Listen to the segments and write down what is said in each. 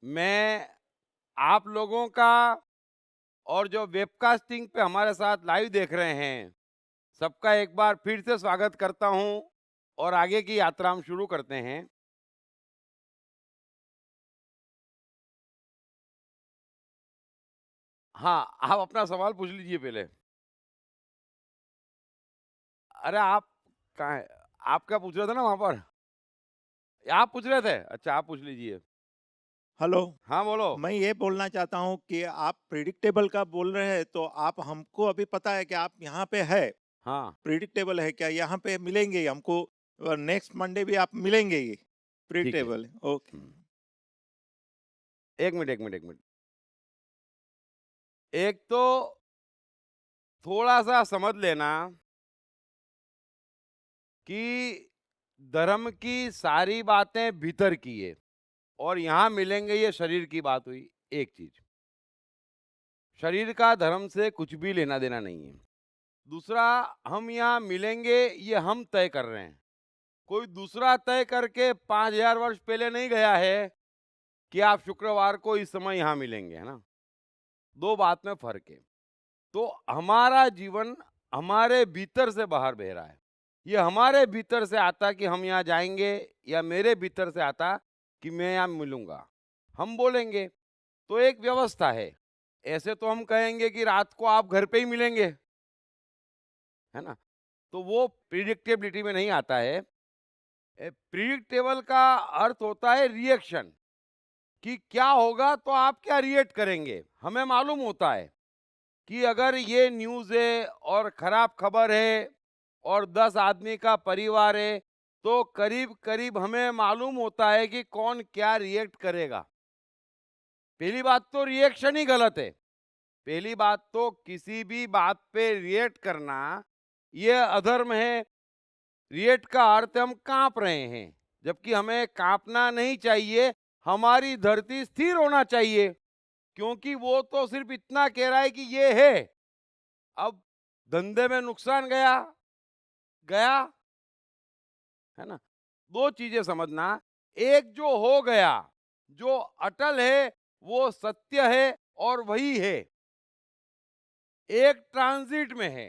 मैं आप लोगों का और जो वेबकास्टिंग पे हमारे साथ लाइव देख रहे हैं, सबका एक बार फिर से स्वागत करता हूं और आगे की यात्रा हम शुरू करते हैं। हाँ, आप अपना सवाल पूछ लीजिए पहले। अरे आप कहाँ हैं? आप क्या पूछ रहे थे ना वहाँ पर? आप पूछ रहे थे? अच्छा, आप पूछ लीजिए। हेलो। हाँ, बोलो। मैं ये बोलना चाहता हूँ कि आप प्रिडिक्टेबल का बोल रहे हैं, तो आप हमको अभी पता है कि आप यहाँ पे है। हाँ, प्रिडिक्टेबल है क्या? यहाँ पे मिलेंगे ही हमको? नेक्स्ट मंडे भी आप मिलेंगे ही? ठीक है। Predictable, okay. हुँ, 1 मिनट, 1 मिनट, 1 मिनट। एक तो थोड़ा-सा समझ लेना कि धर्म की सारी बातें भीतर की है और यहाँ मिलेंगे ये शरीर की बात हुई, एक चीज़। शरीर का धर्म से कुछ भी लेना-देना नहीं है। दूसरा, हम यहाँ मिलेंगे ये हम तय कर रहे हैं। कोई दूसरा तय करके 5000 वर्ष पहले नहीं गया है कि आप शुक्रवार को इस समय यहाँ मिलेंगे, है ना? 2 बात में फ़र्क है। तो हमारा जीवन हमारे भीतर से बाहर बह रहा है। ये हमारे भीतर से आता कि हम यहाँ जाएँगे या मेरे भीतर से आता कि मैं यहाँ मिलूँगा। हम बोलेंगे, तो एक व्यवस्था है। ऐसे तो हम कहेंगे कि रात को आप घर पे ही मिलेंगे, है ना? तो वो प्रिडिक्टेबिलिटी में नहीं आता है। प्रिडिक्टेबल का अर्थ होता है रिएक्शन कि क्या होगा तो आप क्या रिएक्ट करेंगे। हमें मालूम होता है कि अगर ये न्यूज़ है और खराब खबर है और 10 आदमी का परिवार है, तो करीब-करीब हमें मालूम होता है कि कौन क्या रिएक्ट करेगा। पहली बात तो रिएक्शन ही गलत है। पहली बात तो किसी भी बात पे रिएक्ट करना, ये अधर्म है। रिएक्ट का अर्थ है हम काँप रहे हैं, जबकि हमें काँपना नहीं चाहिए, हमारी धरती स्थिर होना चाहिए, क्योंकि वो तो सिर्फ़ इतना कह रहा है कि ये है। अब धंधे में नुकसान गया, गया, है ना? 2 चीज़ें समझना, एक जो हो गया, जो अटल है, वो सत्य है और वही है। एक ट्रांज़िट में है,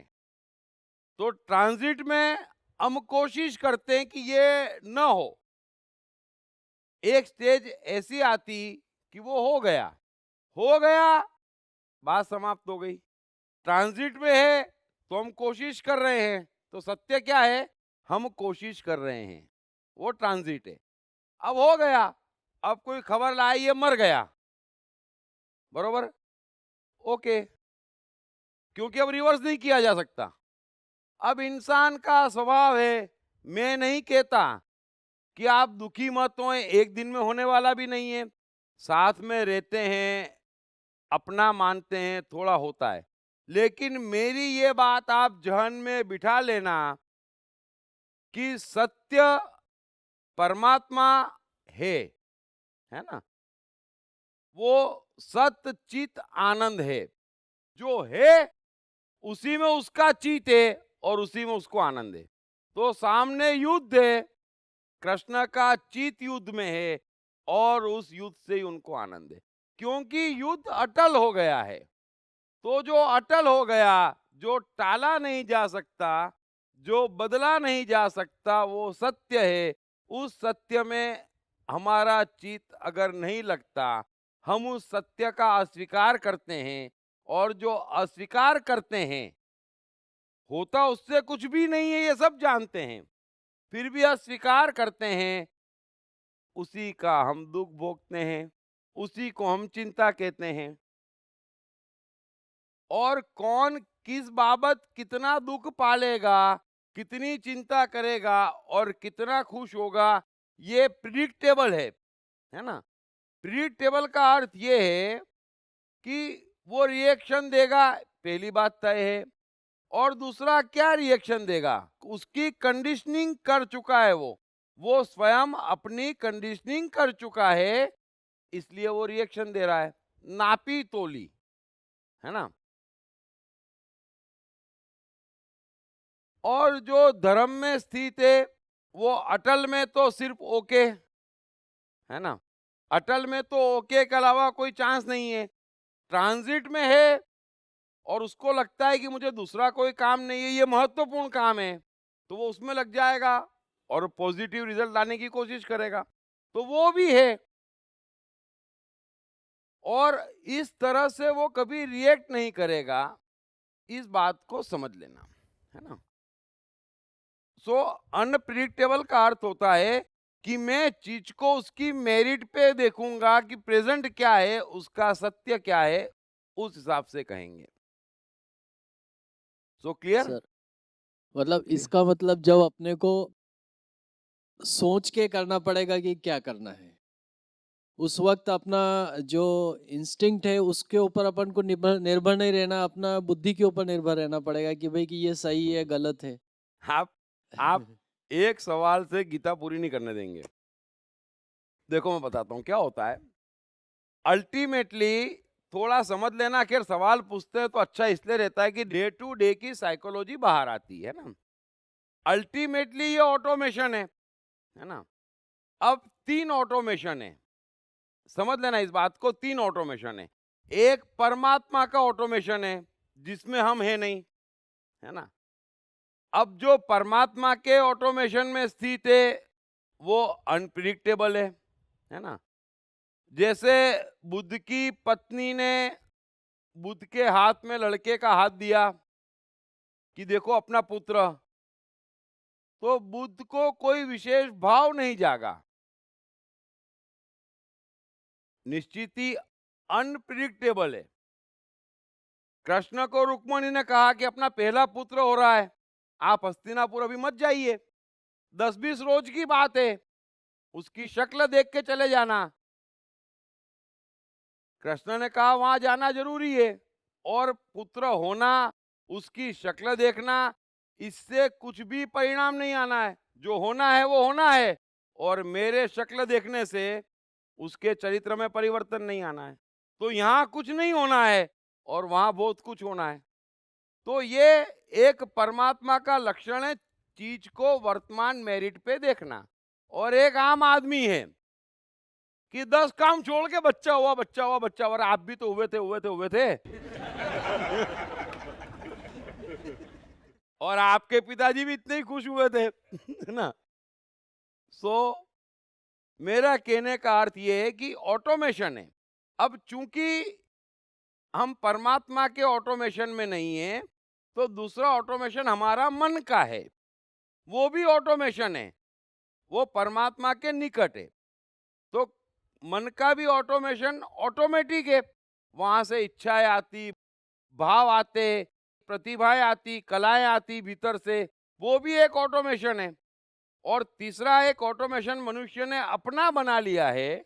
तो ट्रांज़िट में हम कोशिश करते हैं कि ये ना हो। एक स्टेज ऐसी आती कि वो हो गया, बात समाप्त हो गई। ट्रांज़िट में है, तो हम कोशिश कर रहे हैं, तो सत्य क्या है? हम कोशिश कर रहे हैं, वो ट्रांज़िट है। अब हो गया, अब कोई खबर लाई ये मर गया, बरोबर? ओके, क्योंकि अब रिवर्स नहीं किया जा सकता। अब इंसान का स्वभाव है, मैं नहीं कहता कि आप दुखी मत होएँ, एक दिन में होने वाला भी नहीं है। साथ में रहते हैं, अपना मानते हैं, थोड़ा होता है। लेकिन मेरी ये बात आप ज़हन में बिठा लेना कि सत्य परमात्मा है, है ना? वो सत चित आनंद है। जो है उसी में उसका चित है और उसी में उसको आनंद है। तो सामने युद्ध है, कृष्ण का चित युद्ध में है और उस युद्ध से ही उनको आनंद है। क्योंकि युद्ध अटल हो गया है। तो जो अटल हो गया, जो टाला नहीं जा सकता, जो बदला नहीं जा सकता, वो सत्य है। उस सत्य में हमारा चित्त अगर नहीं लगता, हम उस सत्य का अस्वीकार करते हैं और जो अस्वीकार करते हैं, होता उससे कुछ भी नहीं है, ये सब जानते हैं। फिर भी अस्वीकार करते हैं, उसी का हम दुःख भोगते हैं, उसी को हम चिंता कहते हैं। और कौन किस बाबत कितना दुख पालेगा, कितनी चिंता करेगा और कितना खुश होगा, ये प्रिडिक्टेबल है ना? प्रिडिक्टेबल का अर्थ ये है कि वो रिएक्शन देगा, पहली बात तय है। और दूसरा क्या रिएक्शन देगा, उसकी कंडीशनिंग कर चुका है वो स्वयं अपनी कंडीशनिंग कर चुका है, इसलिए वो रिएक्शन दे रहा है, नापी तोली, है ना? और जो धर्म में स्थित है, वो अटल में तो सिर्फ ओके, है ना? अटल में तो ओके के अलावा कोई चांस नहीं है। ट्रांजिट में है और उसको लगता है कि मुझे दूसरा कोई काम नहीं है, ये महत्वपूर्ण काम है, तो वो उसमें लग जाएगा और पॉजिटिव रिजल्ट लाने की कोशिश करेगा। तो वो भी है और इस तरह से वो कभी रिएक्ट नहीं करेगा, इस बात को समझ लेना, है ना? सो अनप्रिडिक्टेबल का अर्थ होता है कि मैं चीज को उसकी मेरिट पे देखूंगा कि प्रेजेंट क्या है, उसका सत्य क्या है, उस हिसाब से कहेंगे। So clear? सर मतलब इसका मतलब जब अपने को सोच के करना पड़ेगा कि क्या करना है, उस वक्त अपना जो इंस्टिंक्ट है उसके ऊपर अपन को निर्भर निर्भर नहीं रहना, अपना बुद्धि के ऊपर निर्भर रहना पड़ेगा कि भाई कि ये सही है गलत है। आप एक सवाल से गीता पूरी नहीं करने देंगे। देखो मैं बताता हूँ क्या होता है। अल्टीमेटली थोड़ा समझ लेना, खैर सवाल पूछते हैं तो अच्छा इसलिए रहता है कि डे टू डे की साइकोलॉजी बाहर आती है ना। अल्टीमेटली ये ऑटोमेशन है ना। अब 3 ऑटोमेशन है, समझ लेना इस बात को। 3 ऑटोमेशन है। एक परमात्मा का ऑटोमेशन है जिसमें हम है नहीं, है ना। अब जो परमात्मा के ऑटोमेशन में स्थित है वो अनप्रिडिक्टेबल है ना। जैसे बुद्ध की पत्नी ने बुद्ध के हाथ में लड़के का हाथ दिया कि देखो अपना पुत्र, तो बुद्ध को कोई विशेष भाव नहीं जागा, निश्चित ही अनप्रिडिक्टेबल है। कृष्ण को रुक्मणी ने कहा कि अपना पहला पुत्र हो रहा है, आप हस्तिनापुर अभी मत जाइए, 10-20 रोज की बात है, उसकी शक्ल देख के चले जाना। कृष्ण ने कहा वहां जाना जरूरी है और पुत्र होना, उसकी शक्ल देखना, इससे कुछ भी परिणाम नहीं आना है। जो होना है वो होना है और मेरे शक्ल देखने से उसके चरित्र में परिवर्तन नहीं आना है। तो यहाँ कुछ नहीं होना है और वहां बहुत कुछ होना है। तो ये एक परमात्मा का लक्षण है, चीज को वर्तमान मेरिट पे देखना। और एक आम आदमी है कि 10 काम छोड़ के बच्चा हुआ बच्चा हुआ बच्चा हुआ, अरे आप भी तो हुए थे और आपके पिताजी भी इतने ही खुश हुए थे है ना। सो मेरा कहने का अर्थ ये है कि ऑटोमेशन है। अब चूंकि हम परमात्मा के ऑटोमेशन में नहीं है, तो दूसरा ऑटोमेशन हमारा मन का है, वो भी ऑटोमेशन है, वो परमात्मा के निकट है। तो मन का भी ऑटोमेशन ऑटोमेटिक है, वहां से इच्छाएं आती, भाव आते, प्रतिभाएं आती, कलाएं आती भीतर से, वो भी एक ऑटोमेशन है। और तीसरा एक ऑटोमेशन मनुष्य ने अपना बना लिया है,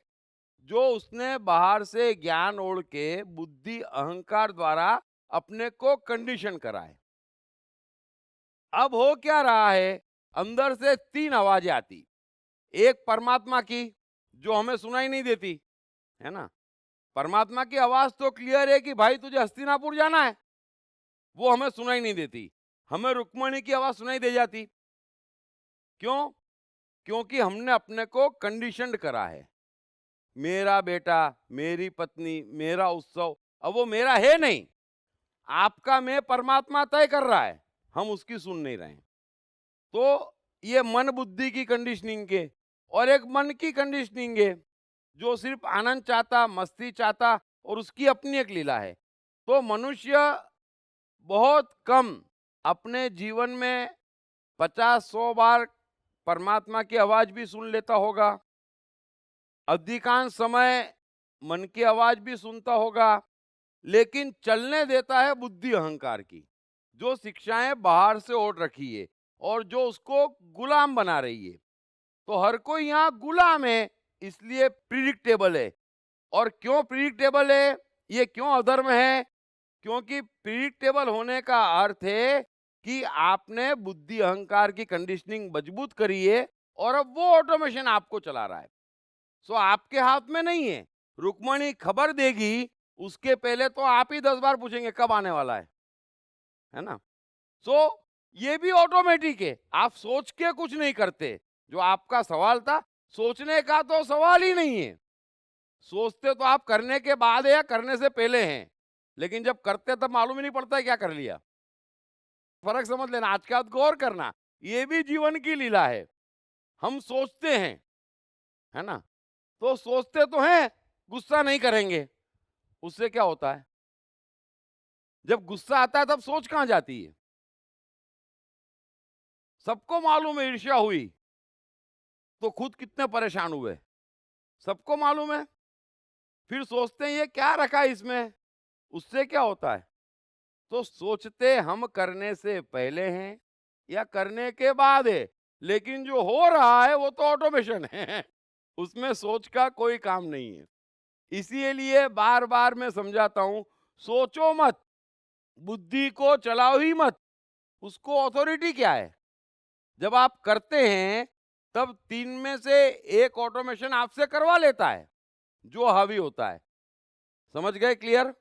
जो उसने बाहर से ज्ञान ओढ़ के बुद्धि अहंकार द्वारा अपने को कंडीशन करा है। अब हो क्या रहा है, अंदर से 3 आवाजें आती। एक परमात्मा की जो हमें सुनाई नहीं देती, है ना। परमात्मा की आवाज तो क्लियर है कि भाई तुझे हस्तिनापुर जाना है, वो हमें सुनाई नहीं देती। हमें रुक्मणी की आवाज सुनाई दे जाती। क्यों? क्योंकि हमने अपने को कंडीशनड करा है। मेरा बेटा, मेरी पत्नी, मेरा उत्सव, अब वो मेरा है नहीं, आपका मैं परमात्मा तय कर रहा है, हम उसकी सुन नहीं रहे हैं। तो ये मन बुद्धि की कंडीशनिंग के, और एक मन की कंडीशनिंग है जो सिर्फ आनंद चाहता, मस्ती चाहता, और उसकी अपनी एक लीला है। तो मनुष्य बहुत कम अपने जीवन में 50-100 बार परमात्मा की आवाज भी सुन लेता होगा, अधिकांश समय मन की आवाज भी सुनता होगा, लेकिन चलने देता है बुद्धि अहंकार की, जो शिक्षाएं बाहर से ओढ़ रखी है और जो उसको गुलाम बना रही है। तो हर कोई यहाँ गुलाम है, इसलिए प्रिडिक्टेबल है। और क्यों प्रिडिक्टेबल है, ये क्यों अधर्म है? क्योंकि प्रिडिक्टेबल होने का अर्थ है कि आपने बुद्धि अहंकार की कंडीशनिंग मजबूत करी है और अब वो ऑटोमेशन आपको चला रहा है। सो आपके हाथ में नहीं है। रुक्मणी खबर देगी, उसके पहले तो आप ही 10 बार पूछेंगे कब आने वाला है ना। सो ये भी ऑटोमेटिक है, आप सोच के कुछ नहीं करते। जो आपका सवाल था, सोचने का तो सवाल ही नहीं है। सोचते तो आप करने के बाद है या करने से पहले हैं, लेकिन जब करते तब मालूम ही नहीं पड़ता है क्या कर लिया। फर्क समझ लेना, आज का गौर करना, ये भी जीवन की लीला है। हम सोचते हैं, है ना, तो सोचते तो हैं गुस्सा नहीं करेंगे, उससे क्या होता है, जब गुस्सा आता है तब सोच कहां जाती है। सबको मालूम है ईर्ष्या हुई तो खुद कितने परेशान हुए, सबको मालूम है। फिर सोचते हैं ये क्या रखा है इसमें, उससे क्या होता है। तो सोचते हम करने से पहले हैं या करने के बाद है, लेकिन जो हो रहा है वो तो ऑटोमेशन है उसमें सोच का कोई काम नहीं है। इसीलिए बार बार मैं समझाता हूं, सोचो मत, बुद्धि को चलाओ ही मत। उसको अथॉरिटी क्या है, जब आप करते हैं तब 3 में से एक ऑटोमेशन आपसे करवा लेता है जो हावी होता है। समझ गए, क्लियर।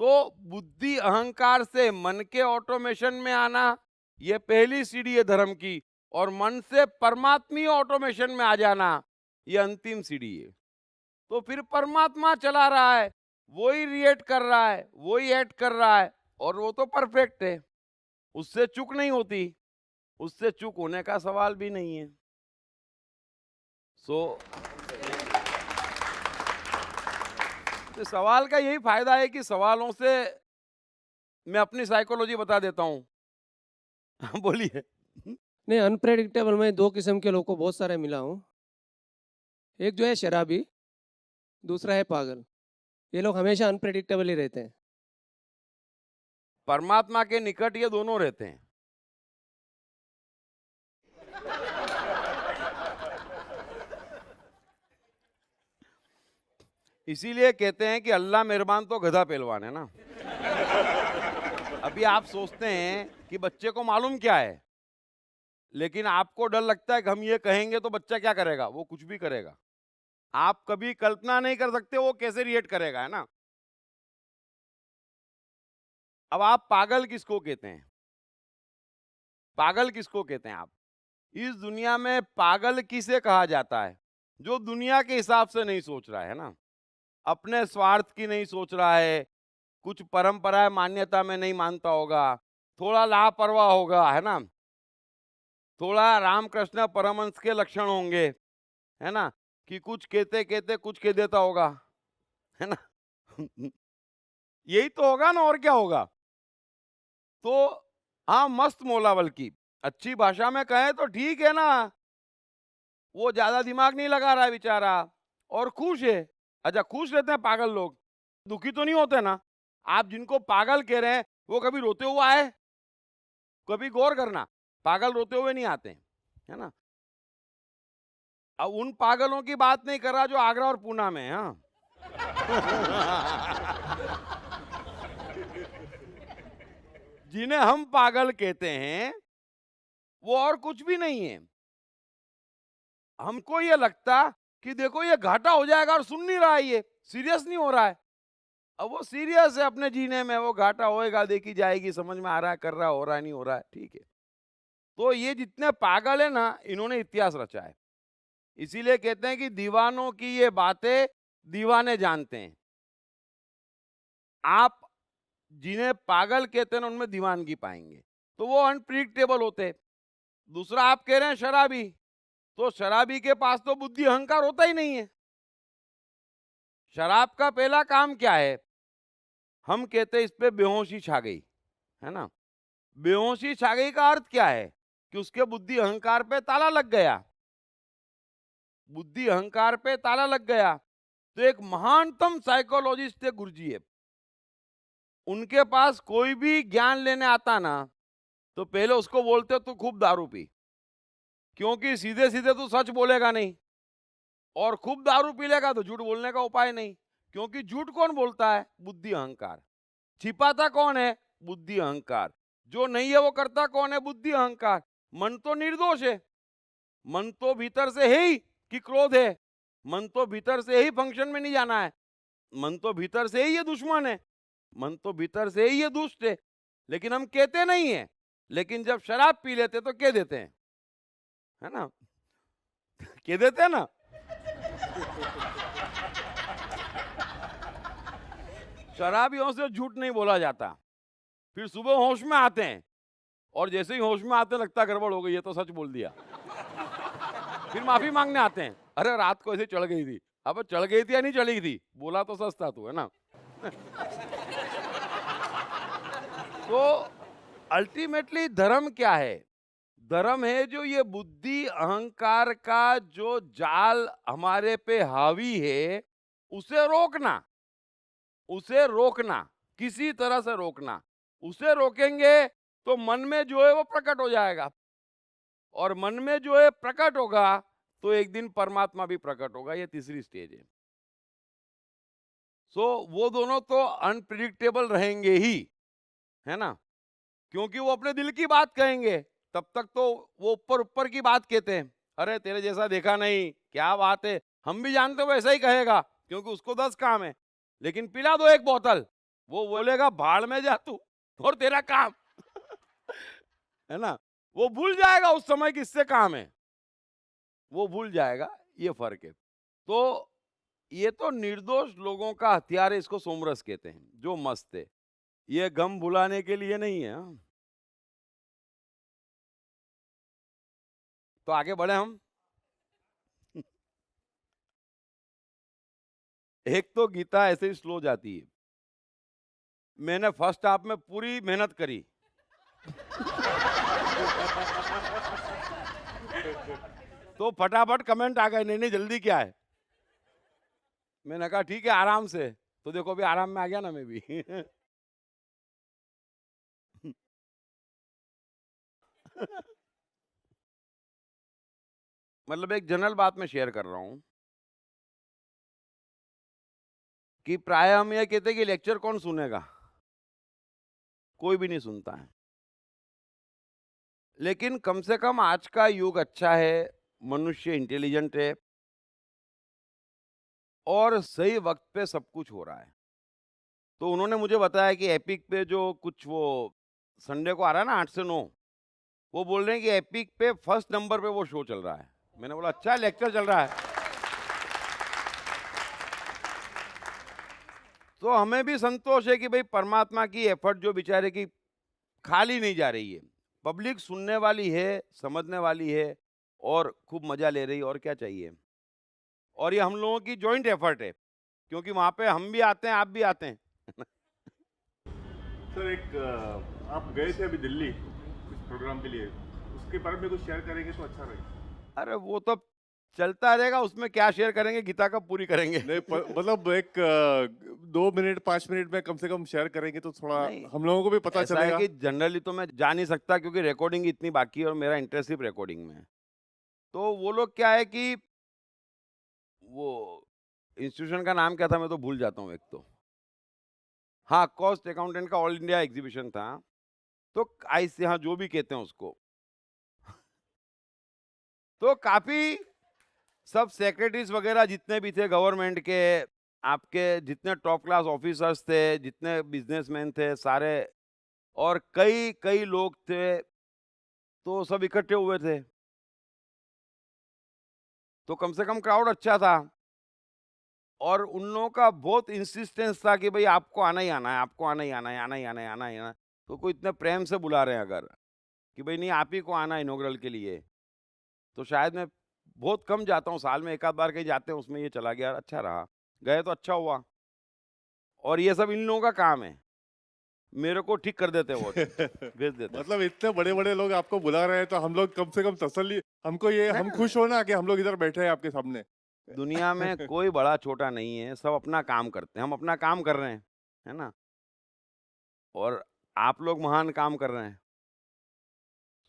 तो बुद्धि अहंकार से मन के ऑटोमेशन में आना, ये पहली सीढ़ी है धर्म की, और मन से परमात्मीय ऑटोमेशन में आ जाना, ये अंतिम सीढ़ी है। तो फिर परमात्मा चला रहा है, वही रिएक्ट कर रहा है, वही एक्ट कर रहा है, और वो तो परफेक्ट है, उससे चूक नहीं होती, उससे चूक होने का सवाल भी नहीं है। तो सवाल का यही फायदा है कि सवालों से मैं अपनी साइकोलॉजी बता देता हूं बोलिए। नहीं, अनप्रेडिक्टेबल में 2 किस्म के लोगों को बहुत सारे मिला हूँ। एक जो है शराबी, दूसरा है पागल। ये लोग हमेशा अनप्रेडिक्टेबल ही रहते हैं। परमात्मा के निकट ये दोनों रहते हैं। इसीलिए कहते हैं कि अल्लाह मेहरबान तो गधा पहलवान है ना। अभी आप सोचते हैं कि बच्चे को मालूम क्या है, लेकिन आपको डर लगता है कि हम ये कहेंगे तो बच्चा क्या करेगा, वो कुछ भी करेगा। आप कभी कल्पना नहीं कर सकते वो कैसे रिएक्ट करेगा, है ना। अब आप पागल किसको कहते हैं, पागल किसको कहते हैं आप, इस दुनिया में पागल किसे कहा जाता है, जो दुनिया के हिसाब से नहीं सोच रहा है ना, अपने स्वार्थ की नहीं सोच रहा है, कुछ परंपरा मान्यता में नहीं मानता होगा, थोड़ा लापरवाह होगा, है ना, थोड़ा रामकृष्ण परमहंस के लक्षण होंगे, है ना, कि कुछ कहते कहते कुछ कह देता होगा, है ना। यही तो होगा ना, और क्या होगा। तो हाँ, मस्त मौला, बल्कि अच्छी भाषा में कहें तो ठीक है ना, वो ज्यादा दिमाग नहीं लगा रहा है बेचारा, और खुश है। अच्छा, खुश रहते हैं पागल लोग, दुखी तो नहीं होते ना। आप जिनको पागल कह रहे हैं वो कभी रोते हुए आए, कभी गौर करना, पागल रोते हुए नहीं आते हैं, है ना। अब उन पागलों की बात नहीं कर रहा जो आगरा और पूना में, हाँ। जिन्हें हम पागल कहते हैं वो और कुछ भी नहीं है। हमको ये लगता कि देखो ये घाटा हो जाएगा और सुन नहीं रहा है, ये सीरियस नहीं हो रहा है। अब वो सीरियस है अपने जीने में, वो घाटा होएगा, देखी जाएगी, समझ में आ रहा है, कर रहा, हो रहा है, नहीं हो रहा है, ठीक है। तो ये जितने पागल है ना, इन्होंने इतिहास रचा है। इसीलिए कहते हैं कि दीवानों की ये बातें दीवाने जानते हैं। आप जिन्हें पागल कहते हैं ना, उनमें दीवानगी पाएंगे, तो वो अनप्रिडिक्टेबल होते। दूसरा, आप कह रहे हैं शराबी, तो शराबी के पास तो बुद्धि अहंकार होता ही नहीं है। शराब का पहला काम क्या है, हम कहते हैं इस पे बेहोशी छा गई, है ना। बेहोशी छा गई का अर्थ क्या है, कि उसके बुद्धि अहंकार पे ताला लग गया, बुद्धि अहंकार पे ताला लग गया। तो एक महानतम साइकोलॉजिस्ट है गुरुजी, उनके पास कोई भी ज्ञान लेने आता ना, तो पहले उसको बोलते तू खूब दारू पी, क्योंकि सीधे सीधे तू सच बोलेगा नहीं, और खूब दारू पी लेगा तो झूठ बोलने का उपाय नहीं, क्योंकि झूठ कौन बोलता है, बुद्धि अहंकार। छिपाता कौन है, बुद्धि अहंकार। जो नहीं है वो करता कौन है, बुद्धि अहंकार। मन तो निर्दोष है, मन तो भीतर से है ही कि क्रोध है, मन तो भीतर से ही फंक्शन में नहीं जाना है, मन तो भीतर से ही ये दुश्मन है, मन तो भीतर से ही ये दुष्ट है, लेकिन हम कहते नहीं है। लेकिन जब शराब पी लेते तो कह देते हैं, है ना, कह देते हैं ना। शराबियों से झूठ नहीं बोला जाता। फिर सुबह होश में आते हैं और जैसे ही होश में आते लगता गड़बड़ हो गई, ये तो सच बोल दिया। फिर माफी मांगने आते हैं, अरे रात को ऐसे चढ़ गई थी। अब चढ़ गई थी या नहीं चढ़ी थी, बोला तो सच था तू, है ना। तो अल्टीमेटली धर्म क्या है? धर्म है जो ये बुद्धि अहंकार का जो जाल हमारे पे हावी है, उसे रोकना, उसे रोकना, किसी तरह से रोकना। उसे रोकेंगे तो मन में जो है वो प्रकट हो जाएगा, और मन में जो है प्रकट होगा तो एक दिन परमात्मा भी प्रकट होगा। ये तीसरी स्टेज है। सो वो दोनों तो अनप्रिडिक्टेबल रहेंगे ही, है ना, क्योंकि वो अपने दिल की बात कहेंगे। तब तक तो वो ऊपर ऊपर की बात कहते हैं, अरे तेरे जैसा देखा नहीं, क्या बात है। हम भी जानते हो वैसा ही कहेगा, क्योंकि उसको 10 काम है। लेकिन पिला दो एक बोतल, वो बोलेगा भाड़ में जा तू और तेरा काम। है ना, वो भूल जाएगा उस समय किससे काम है, वो भूल जाएगा। ये फर्क है। तो ये तो निर्दोष लोगों का हथियार है, इसको सोमरस कहते हैं, जो मस्त है। ये गम भुलाने के लिए नहीं है। हाँ? तो आगे बढ़े हम। एक तो गीता ऐसे ही स्लो जाती है। मैंने फर्स्ट हाफ में पूरी मेहनत करी। तो फटाफट कमेंट आ गए, नहीं नहीं जल्दी क्या है। मैंने कहा ठीक है आराम से। तो देखो अभी आराम में आ गया ना मैं भी। मतलब एक जनरल बात मैं शेयर कर रहा हूं कि प्राय हम ये कहते हैं कि लेक्चर कौन सुनेगा, कोई भी नहीं सुनता है। लेकिन कम से कम आज का युग अच्छा है, मनुष्य इंटेलिजेंट है और सही वक्त पे सब कुछ हो रहा है। तो उन्होंने मुझे बताया कि एपिक पे जो कुछ वो संडे को आ रहा है ना 8 से 9, वो बोल रहे हैं कि एपिक पे फर्स्ट नंबर पे वो शो चल रहा है। मैंने बोला अच्छा लेक्चर चल रहा है। तो हमें भी संतोष है कि भाई परमात्मा की एफर्ट जो बेचारे की खाली नहीं जा रही है, पब्लिक सुनने वाली है, समझने वाली है और खूब मजा ले रही है, और क्या चाहिए। और ये हम लोगों की जॉइंट एफर्ट है, क्योंकि वहां पे हम भी आते हैं, आप भी आते हैं। सर आप गए थे अभी दिल्ली कुछ प्रोग्राम के लिए, उसके बारे में कुछ शेयर करेंगे तो अच्छा रहेगा। अरे वो तो चलता रहेगा, उसमें क्या शेयर करेंगे, गीता कब पूरी करेंगे। नहीं मतलब एक 2 मिनट 5 मिनट में कम से कम शेयर करेंगे तो थोड़ा नहीं, हम लोगों को भी पता ऐसा है चलेगा। कि जनरली तो मैं जा नहीं सकता, क्योंकि रिकॉर्डिंग इतनी बाकी है और मेरा इंटरेस्ट सिर्फ रिकॉर्डिंग में है। तो वो लोग क्या है कि वो इंस्टीट्यूशन का नाम क्या था मैं तो भूल जाता हूँ एक तो। हाँ, कॉस्ट अकाउंटेंट का ऑल इंडिया एग्जीबिशन था। तो आईसी, हाँ जो भी कहते हैं उसको। तो काफी सब सेक्रेटरीज वगैरह जितने भी थे गवर्नमेंट के, आपके जितने टॉप क्लास ऑफिसर्स थे, जितने बिजनेसमैन थे सारे, और कई कई लोग थे, तो सब इकट्ठे हुए थे। तो कम से कम क्राउड अच्छा था, और उन लोगों का बहुत इंसिस्टेंस था कि भाई आपको आना ही आना है, आपको आना ही आना है, आना ही आना है, आना ही आना है। तो कोई इतने प्रेम से बुला रहे हैं अगर कि भाई नहीं आप ही को आना है इनॉग्रल के लिए, तो शायद मैं बहुत कम जाता हूँ, साल में एक आध बार कहीं जाते हैं, उसमें ये चला गया, अच्छा रहा, गए तो अच्छा हुआ। और ये सब इन लोगों का काम है, मेरे को ठीक कर देते हैं वो, भेज देते हैं। मतलब इतने बड़े बड़े लोग आपको बुला रहे हैं तो हम लोग कम से कम तसल्ली, हमको ये हम नहीं, खुश हो ना कि हम लोग इधर बैठे हैं आपके सामने। दुनिया में कोई बड़ा छोटा नहीं है, सब अपना काम करते हैं, हम अपना काम कर रहे हैं, है ना, और आप लोग महान काम कर रहे हैं।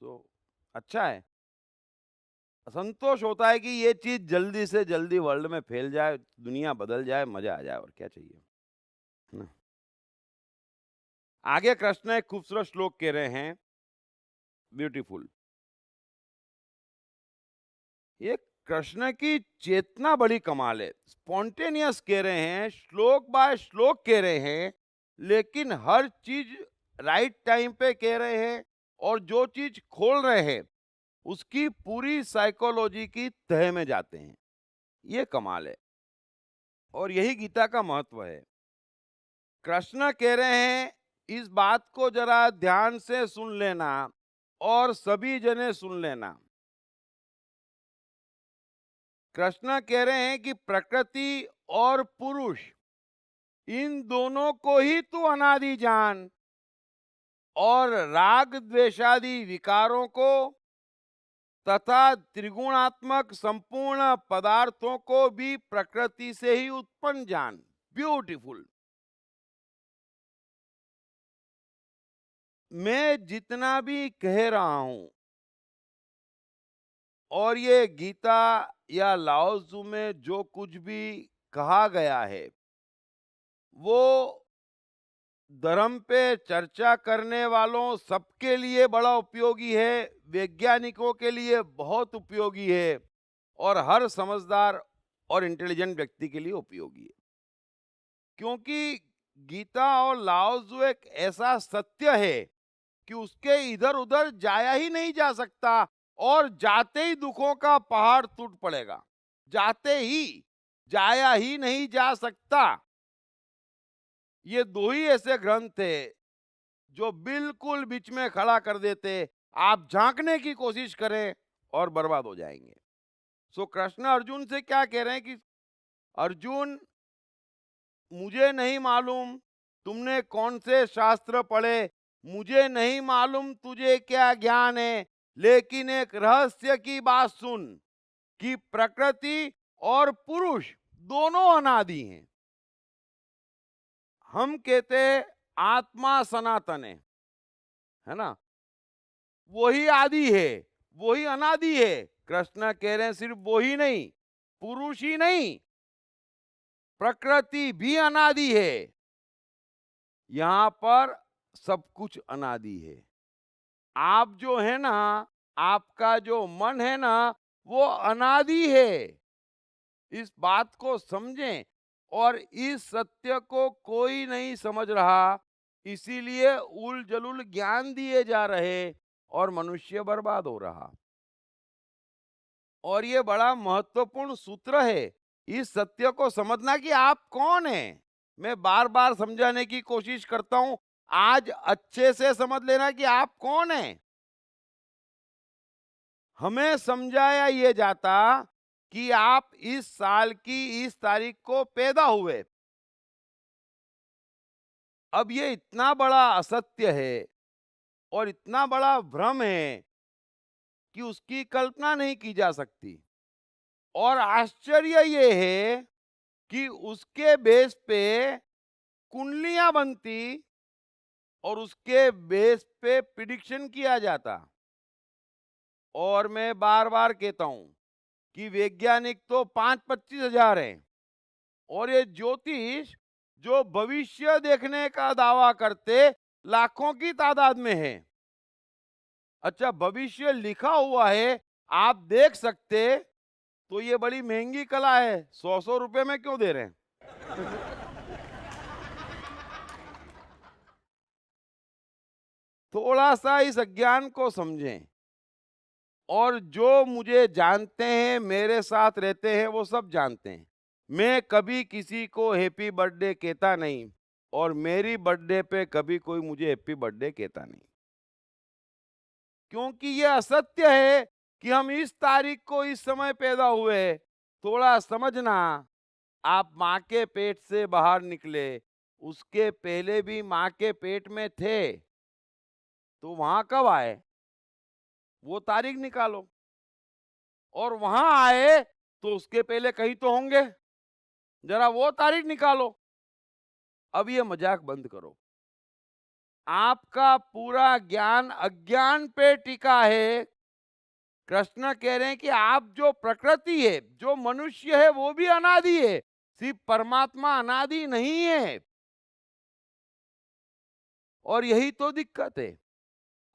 तो अच्छा है, संतोष होता है कि ये चीज जल्दी से जल्दी वर्ल्ड में फैल जाए, दुनिया बदल जाए, मजा आ जाए, और क्या चाहिए, है ना। आगे कृष्ण एक खूबसूरत श्लोक कह रहे हैं, ब्यूटीफुल। ये कृष्ण की चेतना बड़ी कमाल है, स्पॉन्टेनियस कह रहे हैं, श्लोक बाय श्लोक कह रहे हैं, लेकिन हर चीज राइट टाइम पे कह रहे हैं, और जो चीज खोल रहे हैं उसकी पूरी साइकोलॉजी की तह में जाते हैं। ये कमाल है, और यही गीता का महत्व है। कृष्ण कह रहे हैं इस बात को जरा ध्यान से सुन लेना और सभी जने सुन लेना। कृष्ण कह रहे हैं कि प्रकृति और पुरुष इन दोनों को ही तू अनादि जान और राग द्वेषादि विकारों को तथा त्रिगुणात्मक संपूर्ण पदार्थों को भी प्रकृति से ही उत्पन्न जान। ब्यूटीफुल। मैं जितना भी कह रहा हूं और ये गीता या लाओ त्zu में जो कुछ भी कहा गया है वो धर्म पे चर्चा करने वालों सबके लिए बड़ा उपयोगी है, वैज्ञानिकों के लिए बहुत उपयोगी है और हर समझदार और इंटेलिजेंट व्यक्ति के लिए उपयोगी है। क्योंकि गीता और लाओ त्zu एक ऐसा सत्य है कि उसके इधर उधर जाया ही नहीं जा सकता और जाते ही दुखों का पहाड़ टूट पड़ेगा। जाते ही, जाया ही नहीं जा सकता। ये दो ही ऐसे ग्रंथ है जो बिल्कुल बीच में खड़ा कर देते, आप झांकने की कोशिश करें और बर्बाद हो जाएंगे। सो कृष्ण अर्जुन से क्या कह रहे हैं कि अर्जुन, मुझे नहीं मालूम तुमने कौन से शास्त्र पढ़े, मुझे नहीं मालूम तुझे क्या ज्ञान है, लेकिन एक रहस्य की बात सुन कि प्रकृति और पुरुष दोनों अनादि हैं। हम कहते हैं आत्मा सनातन है ना, वही आदि है, वही अनादि है। कृष्ण कह रहे हैं सिर्फ वही नहीं, पुरुष ही नहीं, प्रकृति भी अनादि है। यहां पर सब कुछ अनादि है। आप जो है ना, आपका जो मन है ना, वो अनादि है। इस बात को समझें और इस सत्य को कोई नहीं समझ रहा, इसीलिए उल जलुल ज्ञान दिए जा रहे और मनुष्य बर्बाद हो रहा। और ये बड़ा महत्वपूर्ण सूत्र है, इस सत्य को समझना कि आप कौन हैं। मैं बार बार समझाने की कोशिश करता हूं, आज अच्छे से समझ लेना कि आप कौन हैं। हमें समझाया ये जाता कि आप इस साल की इस तारीख को पैदा हुए। अब ये इतना बड़ा असत्य है और इतना बड़ा भ्रम है कि उसकी कल्पना नहीं की जा सकती। और आश्चर्य ये है कि उसके बेस पे कुंडलियां बनती और उसके बेस पे प्रिडिक्शन किया जाता। और मैं बार बार कहता हूं कि वैज्ञानिक तो 5-25 हजार हैं और ये ज्योतिष जो भविष्य देखने का दावा करते लाखों की तादाद में है। अच्छा, भविष्य लिखा हुआ है, आप देख सकते, तो ये बड़ी महंगी कला है, 100-100 रुपए में क्यों दे रहे हैं? थोड़ा सा इस अज्ञान को समझें। और जो मुझे जानते हैं, मेरे साथ रहते हैं, वो सब जानते हैं मैं कभी किसी को हैप्पी बर्थडे कहता नहीं और मेरी बर्थडे पे कभी कोई मुझे हैप्पी बर्थडे कहता नहीं, क्योंकि ये असत्य है कि हम इस तारीख को इस समय पैदा हुए। थोड़ा समझना, आप माँ के पेट से बाहर निकले, उसके पहले भी माँ के पेट में थे, तो वहां कब आए वो तारीख निकालो, और वहां आए तो उसके पहले कहीं तो होंगे, जरा वो तारीख निकालो। अब ये मजाक बंद करो। आपका पूरा ज्ञान अज्ञान पे टिका है। कृष्ण कह रहे हैं कि आप जो प्रकृति है, जो मनुष्य है, वो भी अनादि है, सिर्फ परमात्मा अनादि नहीं है। और यही तो दिक्कत है।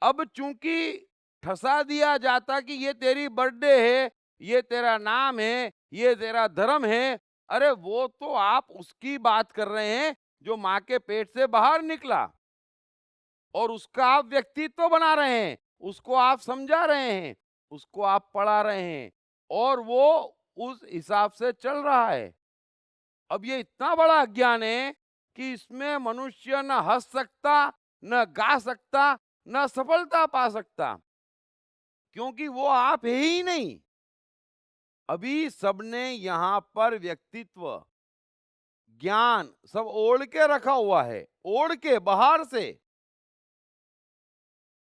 अब चूंकि ठसा दिया जाता कि ये तेरी बर्थडे है, ये तेरा नाम है, ये तेरा धर्म है, अरे वो तो आप उसकी बात कर रहे हैं जो माँ के पेट से बाहर निकला और उसका आप व्यक्तित्व बना रहे हैं, उसको आप समझा रहे हैं, उसको आप पढ़ा रहे हैं और वो उस हिसाब से चल रहा है। अब ये इतना बड़ा अज्ञान है कि इसमें मनुष्य न हंस सकता, न गा सकता, न सफलता पा सकता, क्योंकि वो आप है ही नहीं। अभी सबने यहां पर व्यक्तित्व, ज्ञान सब ओढ़ के रखा हुआ है, ओढ़ के बाहर से।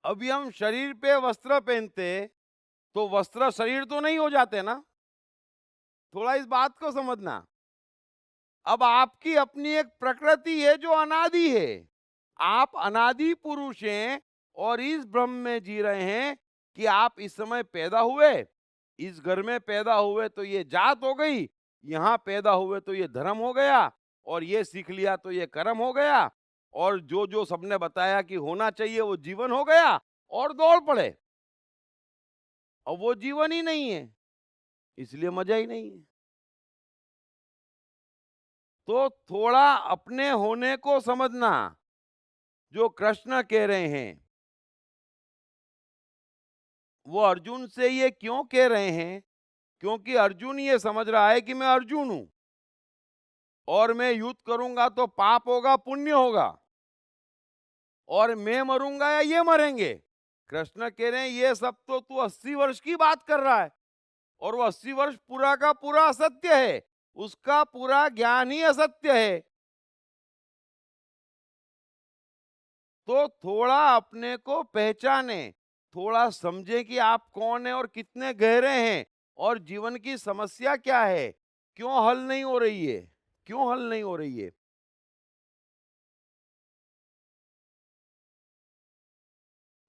अभी हम शरीर पे वस्त्र पहनते तो वस्त्र शरीर तो नहीं हो जाते ना। थोड़ा इस बात को समझना। अब आपकी अपनी एक प्रकृति है जो अनादि है। आप अनादि पुरुष हैं और इस भ्रम में जी रहे हैं कि आप इस समय पैदा हुए, इस घर में पैदा हुए तो ये जात हो गई, यहां पैदा हुए तो ये धर्म हो गया, और ये सीख लिया तो ये कर्म हो गया, और जो जो सबने बताया कि होना चाहिए वो जीवन हो गया, और दौड़ पड़े। और वो जीवन ही नहीं है, इसलिए मजा ही नहीं है। तो थोड़ा अपने होने को समझना। जो कृष्ण कह रहे हैं, वो अर्जुन से ये क्यों कह रहे हैं? क्योंकि अर्जुन ये समझ रहा है कि मैं अर्जुन हूं, और मैं युद्ध करूंगा तो पाप होगा पुण्य होगा, और मैं मरूंगा या ये मरेंगे। कृष्ण कह रहे हैं ये सब तो तू 80 वर्ष की बात कर रहा है, और वो 80 वर्ष पूरा का पूरा असत्य है, उसका पूरा ज्ञान ही असत्य है। तो थोड़ा अपने को पहचाने, थोड़ा समझे कि आप कौन है और कितने गहरे हैं, और जीवन की समस्या क्या है, क्यों हल नहीं हो रही है, क्यों हल नहीं हो रही है।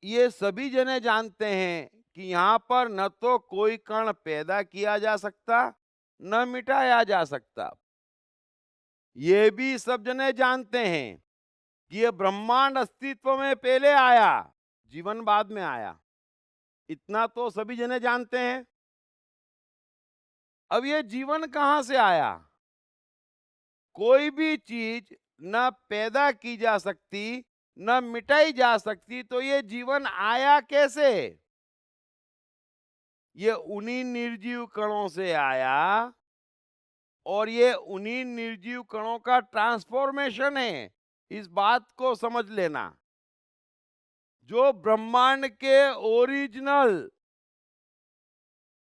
ये सभी जने जानते हैं कि यहाँ पर न तो कोई कण पैदा किया जा सकता, न मिटाया जा सकता। ये भी सब जने जानते हैं कि ये ब्रह्मांड अस्तित्व में पहले आया, जीवन बाद में आया। इतना तो सभी जने जानते हैं। अब ये जीवन कहां से आया? कोई भी चीज न पैदा की जा सकती, न मिटाई जा सकती, तो ये जीवन आया कैसे? ये उन्हीं निर्जीव कणों से आया, और ये उन्हीं निर्जीव कणों का ट्रांसफॉर्मेशन है। इस बात को समझ लेना। जो ब्रह्मांड के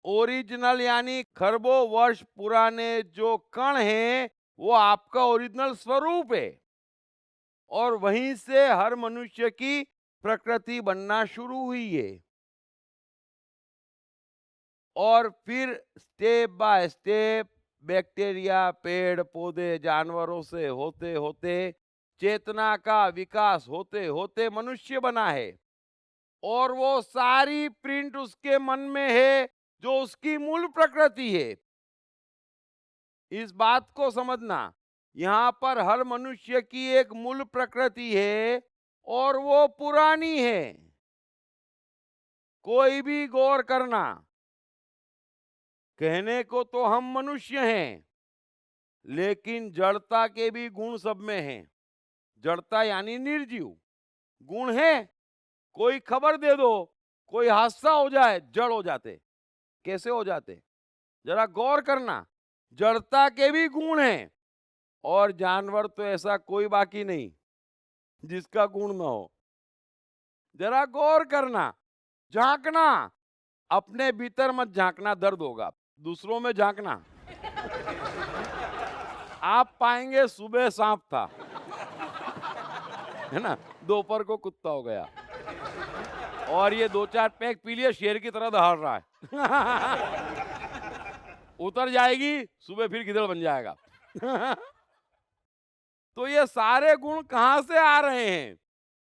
ओरिजिनल यानी खरबों वर्ष पुराने जो कण हैं, वो आपका ओरिजिनल स्वरूप है, और वहीं से हर मनुष्य की प्रकृति बनना शुरू हुई है। और फिर स्टेप बाय स्टेप बैक्टीरिया, पेड़ पौधे, जानवरों से होते होते चेतना का विकास होते होते मनुष्य बना है, और वो सारी प्रिंट उसके मन में है जो उसकी मूल प्रकृति है। इस बात को समझना। यहाँ पर हर मनुष्य की एक मूल प्रकृति है, और वो पुरानी है। कोई भी गौर करना, कहने को तो हम मनुष्य हैं, लेकिन जड़ता के भी गुण सब में हैं। जड़ता यानी निर्जीव गुण है। कोई खबर दे दो, कोई हादसा हो जाए, जड़ हो जाते। कैसे हो जाते? जरा गौर करना। जड़ता के भी गुण हैं, और जानवर तो ऐसा कोई बाकी नहीं जिसका गुण ना हो। जरा गौर करना, झांकना। अपने भीतर मत झांकना, दर्द होगा। दूसरों में झांकना। आप पाएंगे सुबह सांप था, है ना, दोपहर को कुत्ता हो गया, और ये 2-4 पैक पी लिए, शेर की तरह दहाड़ रहा है। उतर जाएगी, सुबह फिर गिदड़ बन जाएगा। तो ये सारे गुण कहां से आ रहे हैं?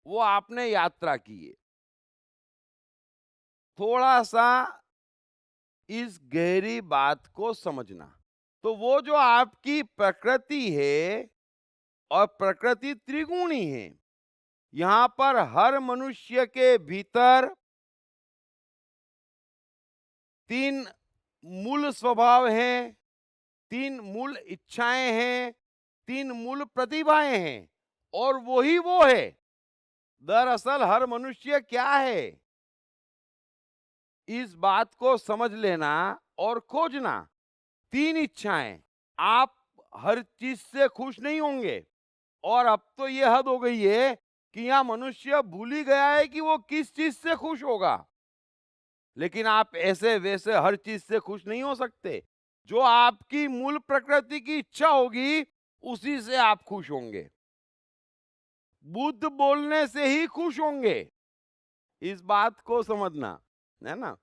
वो आपने यात्रा की है। थोड़ा सा इस गहरी बात को समझना। तो वो जो आपकी प्रकृति है, और प्रकृति त्रिगुणी है, यहां पर हर मनुष्य के भीतर 3 मूल स्वभाव हैं, 3 मूल इच्छाएं हैं, 3 मूल प्रतिभाएं हैं, और वही वो है। दरअसल हर मनुष्य क्या है, इस बात को समझ लेना और खोजना। 3 इच्छाएं। आप हर चीज से खुश नहीं होंगे, और अब तो ये हद हो गई है कि यहाँ मनुष्य भूल ही गया है कि वो किस चीज से खुश होगा। लेकिन आप ऐसे वैसे हर चीज से खुश नहीं हो सकते। जो आपकी मूल प्रकृति की इच्छा होगी उसी से आप खुश होंगे। बुद्ध बोलने से ही खुश होंगे, इस बात को समझना है ना।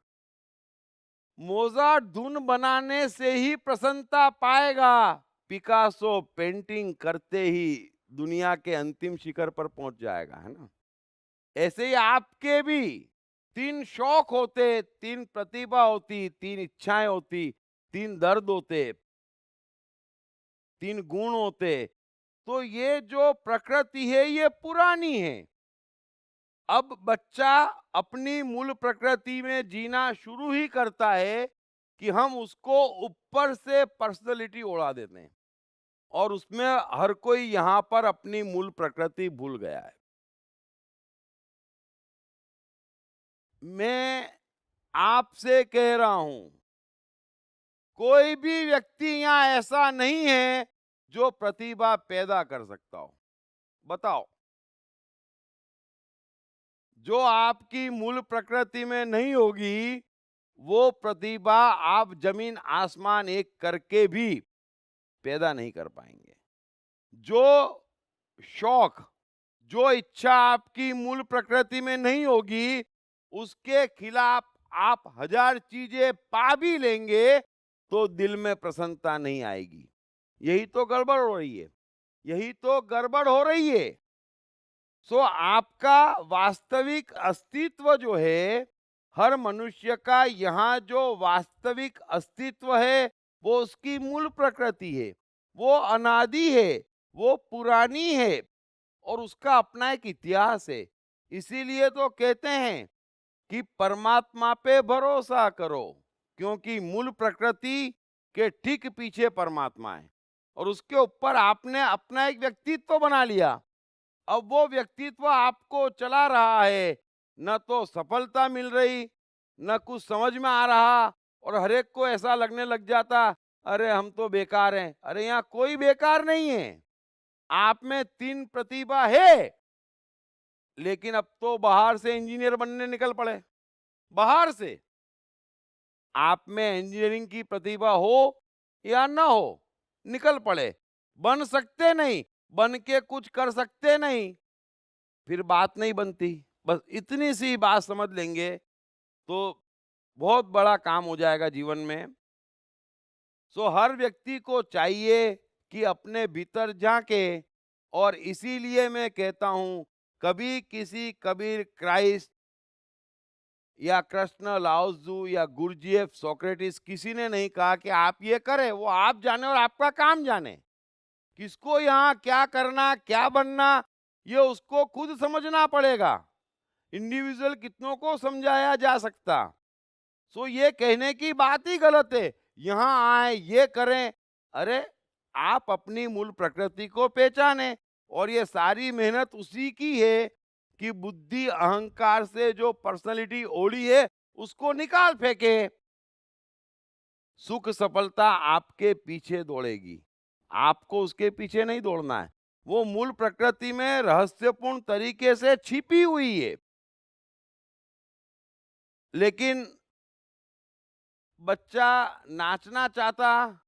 मोजार्ट धुन बनाने से ही प्रसन्नता पाएगा, पिकासो पेंटिंग करते ही दुनिया के अंतिम शिखर पर पहुंच जाएगा, है ना। ऐसे ही आपके भी 3 शौक होते, 3 प्रतिभा होती, 3 इच्छाएं होती, 3 दर्द होते, 3 गुण होते। तो ये जो प्रकृति है ये पुरानी है। अब बच्चा अपनी मूल प्रकृति में जीना शुरू ही करता है कि हम उसको ऊपर से पर्सनैलिटी उड़ा देते हैं और उसमें हर कोई यहां पर अपनी मूल प्रकृति भूल गया है। मैं आपसे कह रहा हूं, कोई भी व्यक्ति यहां ऐसा नहीं है जो प्रतिभा पैदा कर सकता हो। बताओ, जो आपकी मूल प्रकृति में नहीं होगी वो प्रतिभा आप जमीन आसमान एक करके भी पैदा नहीं कर पाएंगे। जो शौक, जो इच्छा आपकी मूल प्रकृति में नहीं होगी उसके खिलाफ आप 1000 चीजें पा भी लेंगे तो दिल में प्रसन्नता नहीं आएगी। यही तो गड़बड़ हो रही है, यही तो गड़बड़ हो रही है। सो आपका वास्तविक अस्तित्व जो है, हर मनुष्य का यहाँ जो वास्तविक अस्तित्व है वो उसकी मूल प्रकृति है, वो अनादि है, वो पुरानी है और उसका अपना एक इतिहास है। इसीलिए तो कहते हैं कि परमात्मा पे भरोसा करो, क्योंकि मूल प्रकृति के ठीक पीछे परमात्मा है और उसके ऊपर आपने अपना एक व्यक्तित्व बना लिया। अब वो व्यक्तित्व आपको चला रहा है, न तो सफलता मिल रही, न कुछ समझ में आ रहा और हर एक को ऐसा लगने लग जाता अरे हम तो बेकार हैं। अरे यहाँ कोई बेकार नहीं है, आप में 3 प्रतिभा है, लेकिन अब तो बाहर से इंजीनियर बनने निकल पड़े। बाहर से आप में इंजीनियरिंग की प्रतिभा हो या ना हो, निकल पड़े। बन सकते नहीं, बन के कुछ कर सकते नहीं, फिर बात नहीं बनती। बस इतनी सी बात समझ लेंगे तो बहुत बड़ा काम हो जाएगा जीवन में। सो हर व्यक्ति को चाहिए कि अपने भीतर झांके और इसीलिए मैं कहता हूं, कभी किसी कबीर, क्राइस्ट या कृष्ण, लाओजू या गुरजीएफ, सोक्रेटिस किसी ने नहीं कहा कि आप ये करें। वो आप जाने और आपका काम जाने। किसको यहाँ क्या करना, क्या बनना, ये उसको खुद समझना पड़ेगा। इंडिविजुअल कितनों को समझाया जा सकता। सो ये कहने की बात ही गलत है, यहाँ आए ये करें। अरे आप अपनी मूल प्रकृति को पहचाने और ये सारी मेहनत उसी की है कि बुद्धि अहंकार से जो पर्सनालिटी ओढ़ी है उसको निकाल फेंके। सुख सफलता आपके पीछे दौड़ेगी, आपको उसके पीछे नहीं दौड़ना है। वो मूल प्रकृति में रहस्यपूर्ण तरीके से छिपी हुई है। लेकिन बच्चा नाचना चाहता,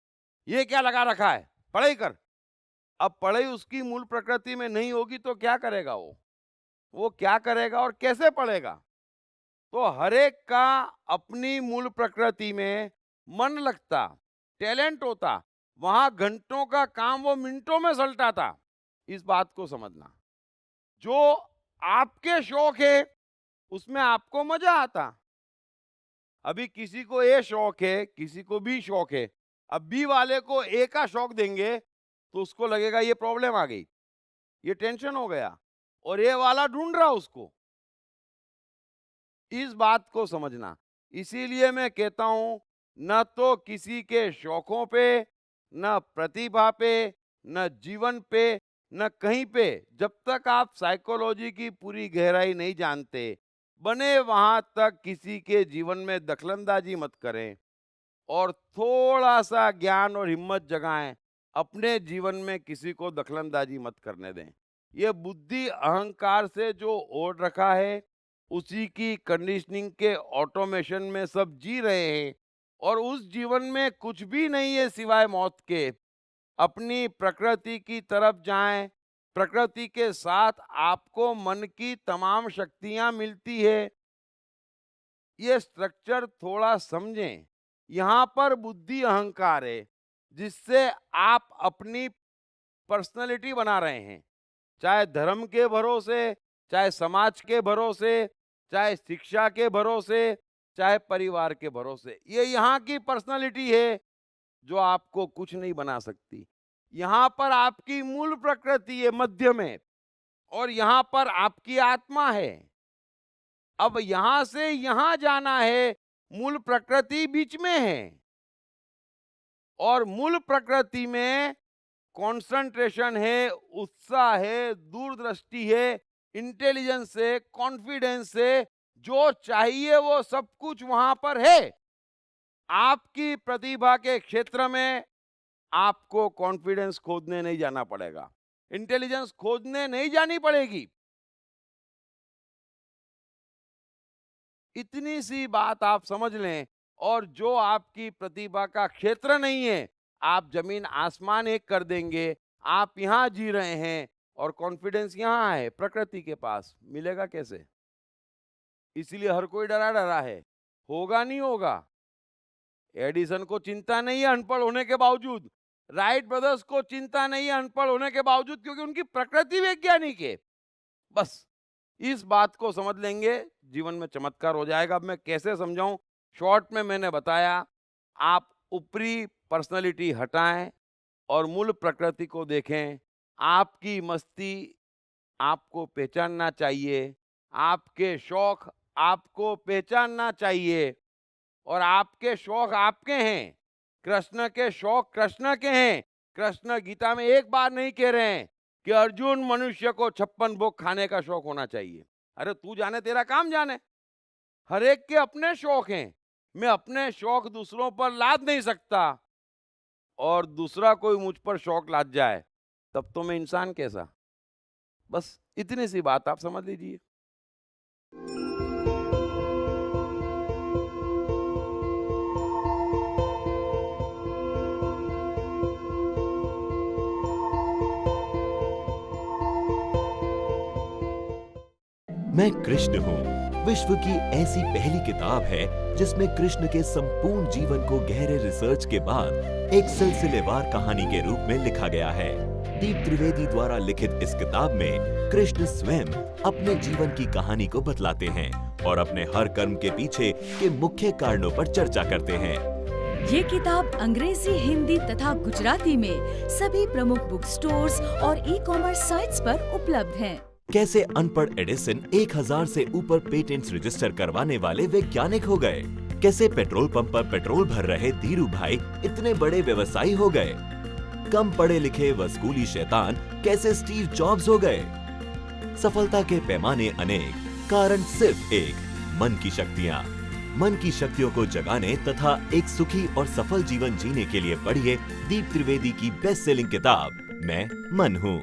ये क्या लगा रखा है, पढ़ाई कर। अब पढ़ाई उसकी मूल प्रकृति में नहीं होगी तो क्या करेगा वो क्या करेगा और कैसे पढ़ेगा। तो हरेक का अपनी मूल प्रकृति में मन लगता, टैलेंट होता, वहां घंटों का काम वो मिनटों में सलटाता। इस बात को समझना। जो आपके शौक है उसमें आपको मजा आता। अभी किसी को ए शौक है, किसी को बी शौक है। अब बी वाले को ए का शौक देंगे तो उसको लगेगा ये प्रॉब्लम आ गई, ये टेंशन हो गया, और ए वाला ढूंढ रहा उसको। इस बात को समझना। इसीलिए मैं कहता हूं, न तो किसी के शौकों पे, न प्रतिभा पे, न जीवन पे, न कहीं पे, जब तक आप साइकोलॉजी की पूरी गहराई नहीं जानते, बने वहां तक किसी के जीवन में दखलंदाजी मत करें और थोड़ा सा ज्ञान और हिम्मत जगाएं अपने जीवन में किसी को दखलंदाजी मत करने दें। ये बुद्धि अहंकार से जो ओढ़ रखा है, उसी की कंडीशनिंग के ऑटोमेशन में सब जी रहे हैं और उस जीवन में कुछ भी नहीं है सिवाय मौत के। अपनी प्रकृति की तरफ जाएं। प्रकृति के साथ आपको मन की तमाम शक्तियां मिलती है। ये स्ट्रक्चर थोड़ा समझें। यहाँ पर बुद्धि अहंकार है जिससे आप अपनी पर्सनैलिटी बना रहे हैं, चाहे धर्म के भरोसे, चाहे समाज के भरोसे, चाहे शिक्षा के भरोसे, चाहे परिवार के भरोसे। ये यहाँ की पर्सनैलिटी है जो आपको कुछ नहीं बना सकती। यहाँ पर आपकी मूल प्रकृति है मध्य में, और यहाँ पर आपकी आत्मा है। अब यहाँ से यहाँ जाना है, मूल प्रकृति बीच में है और मूल प्रकृति में कंसंट्रेशन है, उत्साह है, दूरदृष्टि है, इंटेलिजेंस है, कॉन्फिडेंस है, जो चाहिए वो सब कुछ वहां पर है। आपकी प्रतिभा के क्षेत्र में आपको कॉन्फिडेंस खोजने नहीं जाना पड़ेगा, इंटेलिजेंस खोजने नहीं जानी पड़ेगी। इतनी सी बात आप समझ लें, और जो आपकी प्रतिभा का क्षेत्र नहीं है, आप जमीन आसमान एक कर देंगे। आप यहाँ जी रहे हैं और कॉन्फिडेंस यहाँ है, प्रकृति के पास मिलेगा कैसे? इसलिए हर कोई डरा डरा है, होगा नहीं होगा। एडिसन को चिंता नहीं है अनपढ़ होने के बावजूद, राइट ब्रदर्स को चिंता नहीं है अनपढ़ होने के बावजूद, क्योंकि उनकी प्रकृति वैज्ञानिक है। बस इस बात को समझ लेंगे, जीवन में चमत्कार हो जाएगा। अब मैं कैसे समझाऊं? शॉर्ट में मैंने बताया, आप ऊपरी पर्सनालिटी हटाएं और मूल प्रकृति को देखें। आपकी मस्ती आपको पहचानना चाहिए, आपके शौक आपको पहचानना चाहिए, और आपके शौक आपके हैं। कृष्ण के शौक कृष्ण के हैं। कृष्ण गीता में एक बार नहीं कह रहे हैं कि अर्जुन मनुष्य को 56 भोग खाने का शौक होना चाहिए। अरे तू जाने, तेरा काम जाने। हर एक के अपने शौक हैं। मैं अपने शौक दूसरों पर लाद नहीं सकता, और दूसरा कोई मुझ पर शौक लाद जाए तब तो मैं इंसान कैसा। बस इतनी सी बात आप समझ लीजिए। मैं कृष्ण हूँ विश्व की ऐसी पहली किताब है जिसमें कृष्ण के संपूर्ण जीवन को गहरे रिसर्च के बाद एक सिलसिलेवार कहानी के रूप में लिखा गया है। दीप त्रिवेदी द्वारा लिखित इस किताब में कृष्ण स्वयं अपने जीवन की कहानी को बतलाते हैं और अपने हर कर्म के पीछे के मुख्य कारणों पर चर्चा करते हैं। ये किताब अंग्रेजी, हिंदी तथा गुजराती में सभी प्रमुख बुक स्टोर्स और ई-कॉमर्स साइट्स पर उपलब्ध है। कैसे अनपढ़ एडिसन 1000 से ऊपर पेटेंट्स रजिस्टर करवाने वाले वैज्ञानिक हो गए, कैसे पेट्रोल पंप पर पेट्रोल भर रहे धीरू भाई इतने बड़े व्यवसायी हो गए, कम पढ़े लिखे व स्कूली शैतान कैसे स्टीव जॉब्स हो गए। सफलता के पैमाने अनेक, कारण सिर्फ एक, मन की शक्तियाँ। मन की शक्तियों को जगाने तथा एक सुखी और सफल जीवन जीने के लिए पढ़िए दीप त्रिवेदी की बेस्ट सेलिंग किताब मैं मन हूँ।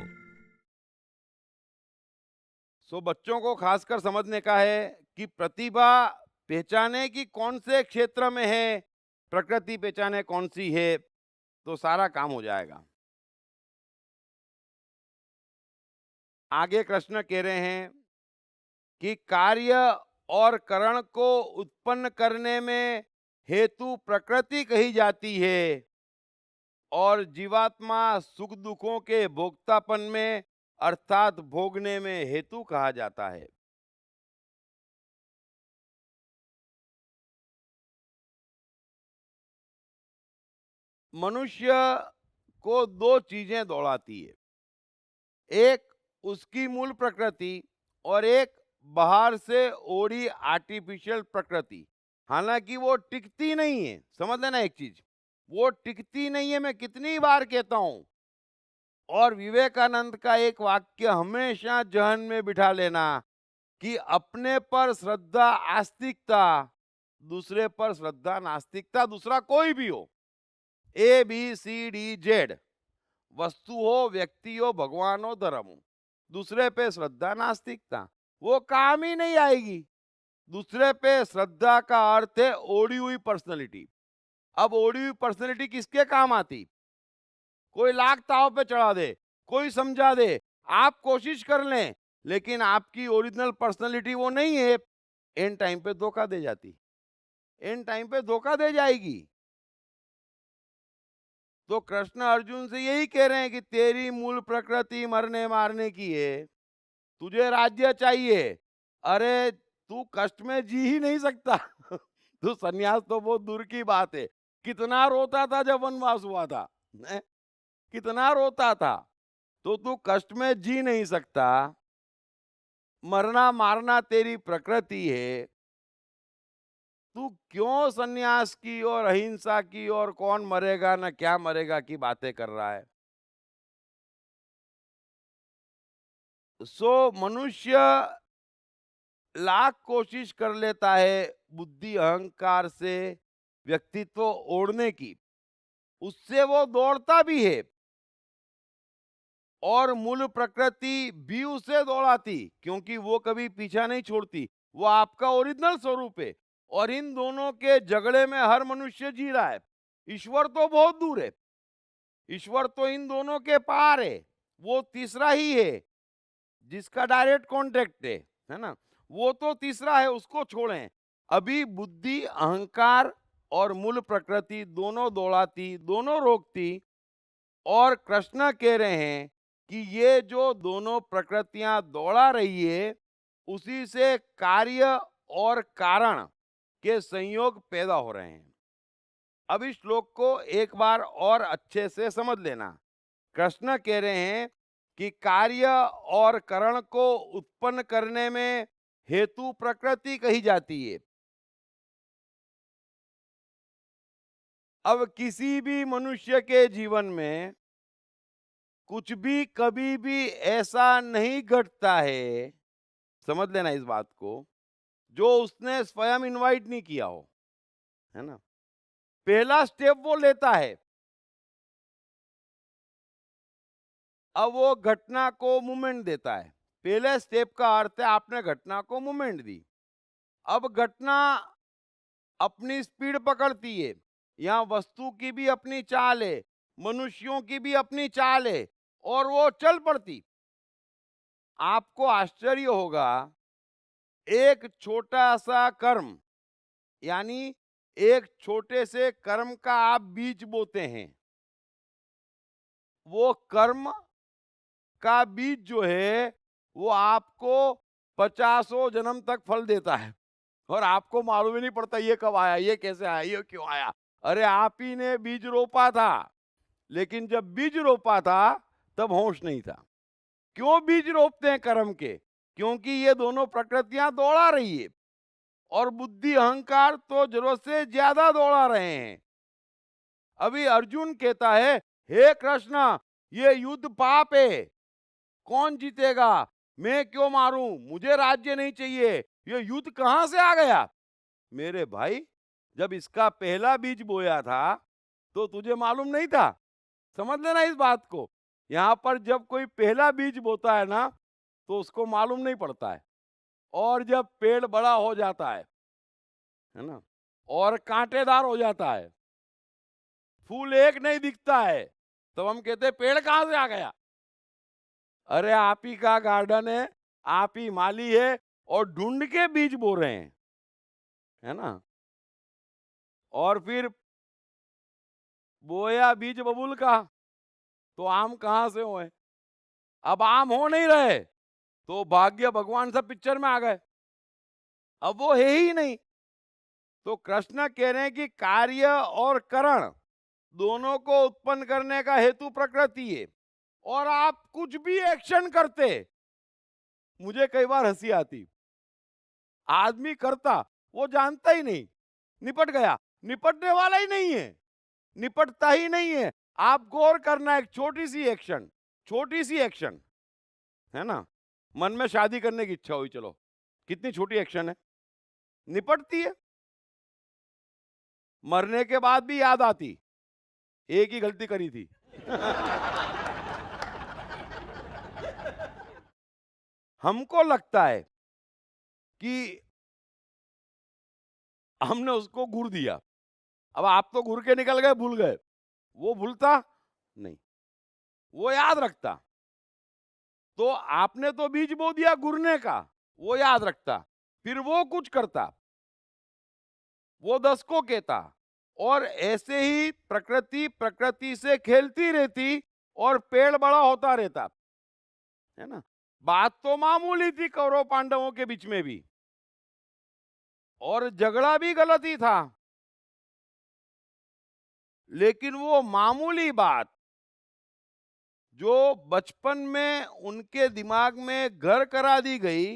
बच्चों को खासकर समझने का है कि प्रतिभा पहचाने की कौन से क्षेत्र में है, प्रकृति पहचाने कौन सी है, तो सारा काम हो जाएगा। आगे कृष्ण कह रहे हैं कि कार्य और करण को उत्पन्न करने में हेतु प्रकृति कही जाती है, और जीवात्मा सुख दुखों के भोक्तापन में अर्थात भोगने में हेतु कहा जाता है। मनुष्य को दो चीजें दौड़ाती है, एक उसकी मूल प्रकृति और एक बाहर से ओढ़ी आर्टिफिशियल प्रकृति। हालांकि वो टिकती नहीं है, समझ लेना एक चीज, वो टिकती नहीं है। मैं कितनी बार कहता हूं, और विवेकानंद का एक वाक्य हमेशा जहन में बिठा लेना कि अपने पर श्रद्धा आस्तिकता, दूसरे पर श्रद्धा नास्तिकता, दूसरा कोई भी हो, A B C D Z, वस्तु हो, व्यक्ति हो, भगवान हो, धर्म हो, दूसरे पे श्रद्धा नास्तिकता वो काम ही नहीं आएगी। दूसरे पे श्रद्धा का अर्थ है ओढ़ी हुई पर्सनैलिटी। अब ओढ़ी हुई पर्सनैलिटी किसके काम आती? कोई लाख ताव पे चढ़ा दे, कोई समझा दे, आप कोशिश कर लें, लेकिन आपकी ओरिजिनल पर्सनैलिटी वो नहीं है, एन टाइम पे धोखा दे जाती, एन टाइम पे धोखा दे जाएगी। तो कृष्ण अर्जुन से यही कह रहे हैं कि तेरी मूल प्रकृति मरने मारने की है, तुझे राज्य चाहिए। अरे तू कष्ट में जी ही नहीं सकता तू सन्यास तो बहुत दूर की बात है। कितना रोता था जब वनवास हुआ था, कितना रोता था। तो तू कष्ट में जी नहीं सकता, मरना मारना तेरी प्रकृति है, तू क्यों सन्यास की और अहिंसा की और कौन मरेगा ना क्या मरेगा की बातें कर रहा है? सो मनुष्य लाख कोशिश कर लेता है बुद्धि अहंकार से व्यक्तित्व ओढ़ने की, उससे वो दौड़ता भी है और मूल प्रकृति भी उसे दौड़ाती, क्योंकि वो कभी पीछा नहीं छोड़ती, वो आपका ओरिजिनल स्वरूप है। और इन दोनों के झगड़े में हर मनुष्य जी रहा है। ईश्वर तो बहुत दूर है, ईश्वर तो इन दोनों के पार है, वो तीसरा ही है जिसका डायरेक्ट कांटेक्ट है ना, वो तो तीसरा है, उसको छोड़ें। अभी बुद्धि अहंकार और मूल प्रकृति दोनों दौड़ाती, दोनों रोकती। और कृष्ण कह रहे हैं कि ये जो दोनों प्रकृतियां दौड़ा रही है, उसी से कार्य और कारण के संयोग पैदा हो रहे हैं। अब इस श्लोक को एक बार और अच्छे से समझ लेना। कृष्ण कह रहे हैं कि कार्य और कारण को उत्पन्न करने में हेतु प्रकृति कही जाती है। अब किसी भी मनुष्य के जीवन में कुछ भी कभी भी ऐसा नहीं घटता है, समझ लेना इस बात को, जो उसने स्वयं इनवाइट नहीं किया हो, है ना। पहला स्टेप वो लेता है, अब वो घटना को मूवमेंट देता है। पहले स्टेप का अर्थ है आपने घटना को मूवमेंट दी। अब घटना अपनी स्पीड पकड़ती है, यहाँ वस्तु की भी अपनी चाल है, मनुष्यों की भी अपनी चाल है, और वो चल पड़ती। आपको आश्चर्य होगा, एक छोटा सा कर्म यानी एक छोटे से कर्म का आप बीज बोते हैं, वो कर्म का बीज जो है वो आपको 50 जन्म तक फल देता है, और आपको मालूम ही नहीं पड़ता ये कब आया, ये कैसे आया, ये क्यों आया। अरे आप ही ने बीज रोपा था, लेकिन जब बीज रोपा था तब होश नहीं था। क्यों बीज रोपते हैं कर्म के? क्योंकि ये दोनों प्रकृतियां दौड़ा रही है, और बुद्धि अहंकार तो जरूरत से ज्यादा दौड़ा रहे हैं। अभी अर्जुन कहता है, हे कृष्ण, ये युद्ध पाप है, कौन जीतेगा, मैं क्यों मारूं, मुझे राज्य नहीं चाहिए, ये युद्ध कहां से आ गया? मेरे भाई, जब इसका पहला बीज बोया था तो तुझे मालूम नहीं था। समझ लेना इस बात को। यहां पर जब कोई पहला बीज बोता है ना, तो उसको मालूम नहीं पड़ता है, और जब पेड़ बड़ा हो जाता है ना, और कांटेदार हो जाता है, फूल एक नहीं दिखता है, तो हम कहते हैं पेड़ कहां से आ गया? अरे आप ही का गार्डन है, आप ही माली है, और ढूंढ के बीज बो रहे हैं, है ना। और फिर बोया बीज बबूल का, तो आम कहां से हुए? अब आम हो नहीं रहे, तो भाग्य भगवान सब पिक्चर में आ गए, अब वो है ही नहीं। तो कृष्ण कह रहे हैं कि कार्य और कारण दोनों को उत्पन्न करने का हेतु प्रकृति है, और आप कुछ भी एक्शन करते, मुझे कई बार हंसी आती, आदमी करता वो जानता ही नहीं, निपट गया, निपटने वाला ही नहीं है, निपटता ही नहीं है। आप गौर करना, एक छोटी सी एक्शन है ना, मन में शादी करने की इच्छा हुई, चलो कितनी छोटी एक्शन है, निपटती है। मरने के बाद भी याद आती, एक ही गलती करी थी हमको लगता है कि हमने उसको गुड़ दिया, अब आप तो घूर के निकल गए, भूल गए, वो भूलता नहीं, वो याद रखता। तो आपने तो बीज बो दिया गुरने का, वो याद रखता, फिर वो कुछ करता, वो 10 को कहता, और ऐसे ही प्रकृति प्रकृति से खेलती रहती और पेड़ बड़ा होता रहता, है ना। बात तो मामूली थी कौरव पांडवों के बीच में भी, और झगड़ा भी गलत ही था, लेकिन वो मामूली बात जो बचपन में उनके दिमाग में घर करा दी गई,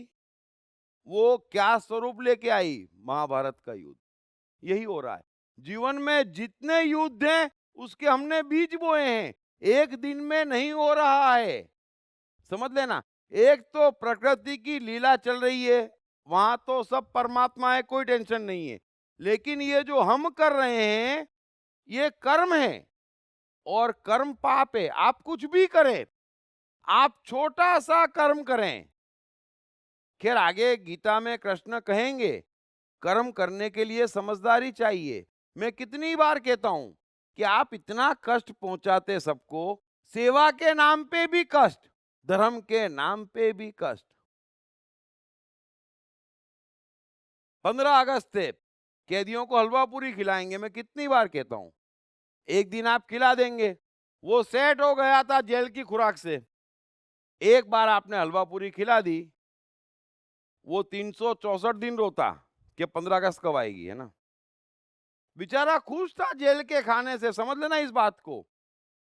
वो क्या स्वरूप लेके आई? महाभारत का युद्ध। यही हो रहा है जीवन में, जितने युद्ध हैं उसके हमने बीज बोए हैं, एक दिन में नहीं हो रहा है, समझ लेना। एक तो प्रकृति की लीला चल रही है, वहां तो सब परमात्मा है, कोई टेंशन नहीं है, लेकिन ये जो हम कर रहे हैं ये कर्म है, और कर्म पाप है। आप कुछ भी करें, आप छोटा सा कर्म करें, खैर आगे गीता में कृष्ण कहेंगे कर्म करने के लिए समझदारी चाहिए। मैं कितनी बार कहता हूं कि आप इतना कष्ट पहुंचाते सबको, सेवा के नाम पे भी कष्ट, धर्म के नाम पे भी कष्ट। 15 अगस्त थे, कैदियों को हलवा पूरी खिलाएंगे, मैं कितनी बार कहता हूं, एक दिन आप खिला देंगे, वो सेट हो गया था जेल की खुराक से, एक बार आपने हलवा पूरी खिला दी, वो 364 दिन रोता कि 15 अगस्त कब आएगी, है ना। बेचारा खुश था जेल के खाने से, समझ लेना इस बात को।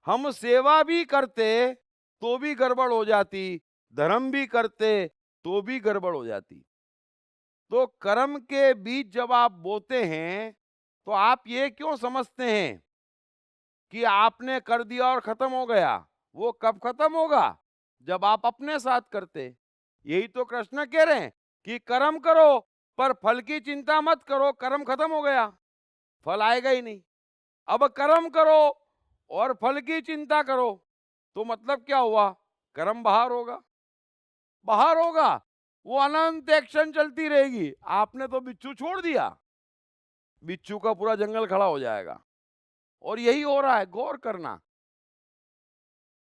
हम सेवा भी करते तो भी गड़बड़ हो जाती, धर्म भी करते तो भी गड़बड़ हो जाती। तो कर्म के बीज जब आप बोते हैं तो आप ये क्यों समझते हैं कि आपने कर दिया और खत्म हो गया? वो कब खत्म होगा? जब आप अपने साथ करते। यही तो कृष्ण कह रहे हैं कि कर्म करो पर फल की चिंता मत करो, कर्म खत्म हो गया, फल आएगा ही नहीं। अब कर्म करो और फल की चिंता करो, तो मतलब क्या हुआ? कर्म बाहर होगा, बाहर होगा, वो अनंत एक्शन चलती रहेगी। आपने तो बिच्छू छोड़ दिया, बिच्छू का पूरा जंगल खड़ा हो जाएगा, और यही हो रहा है। गौर करना,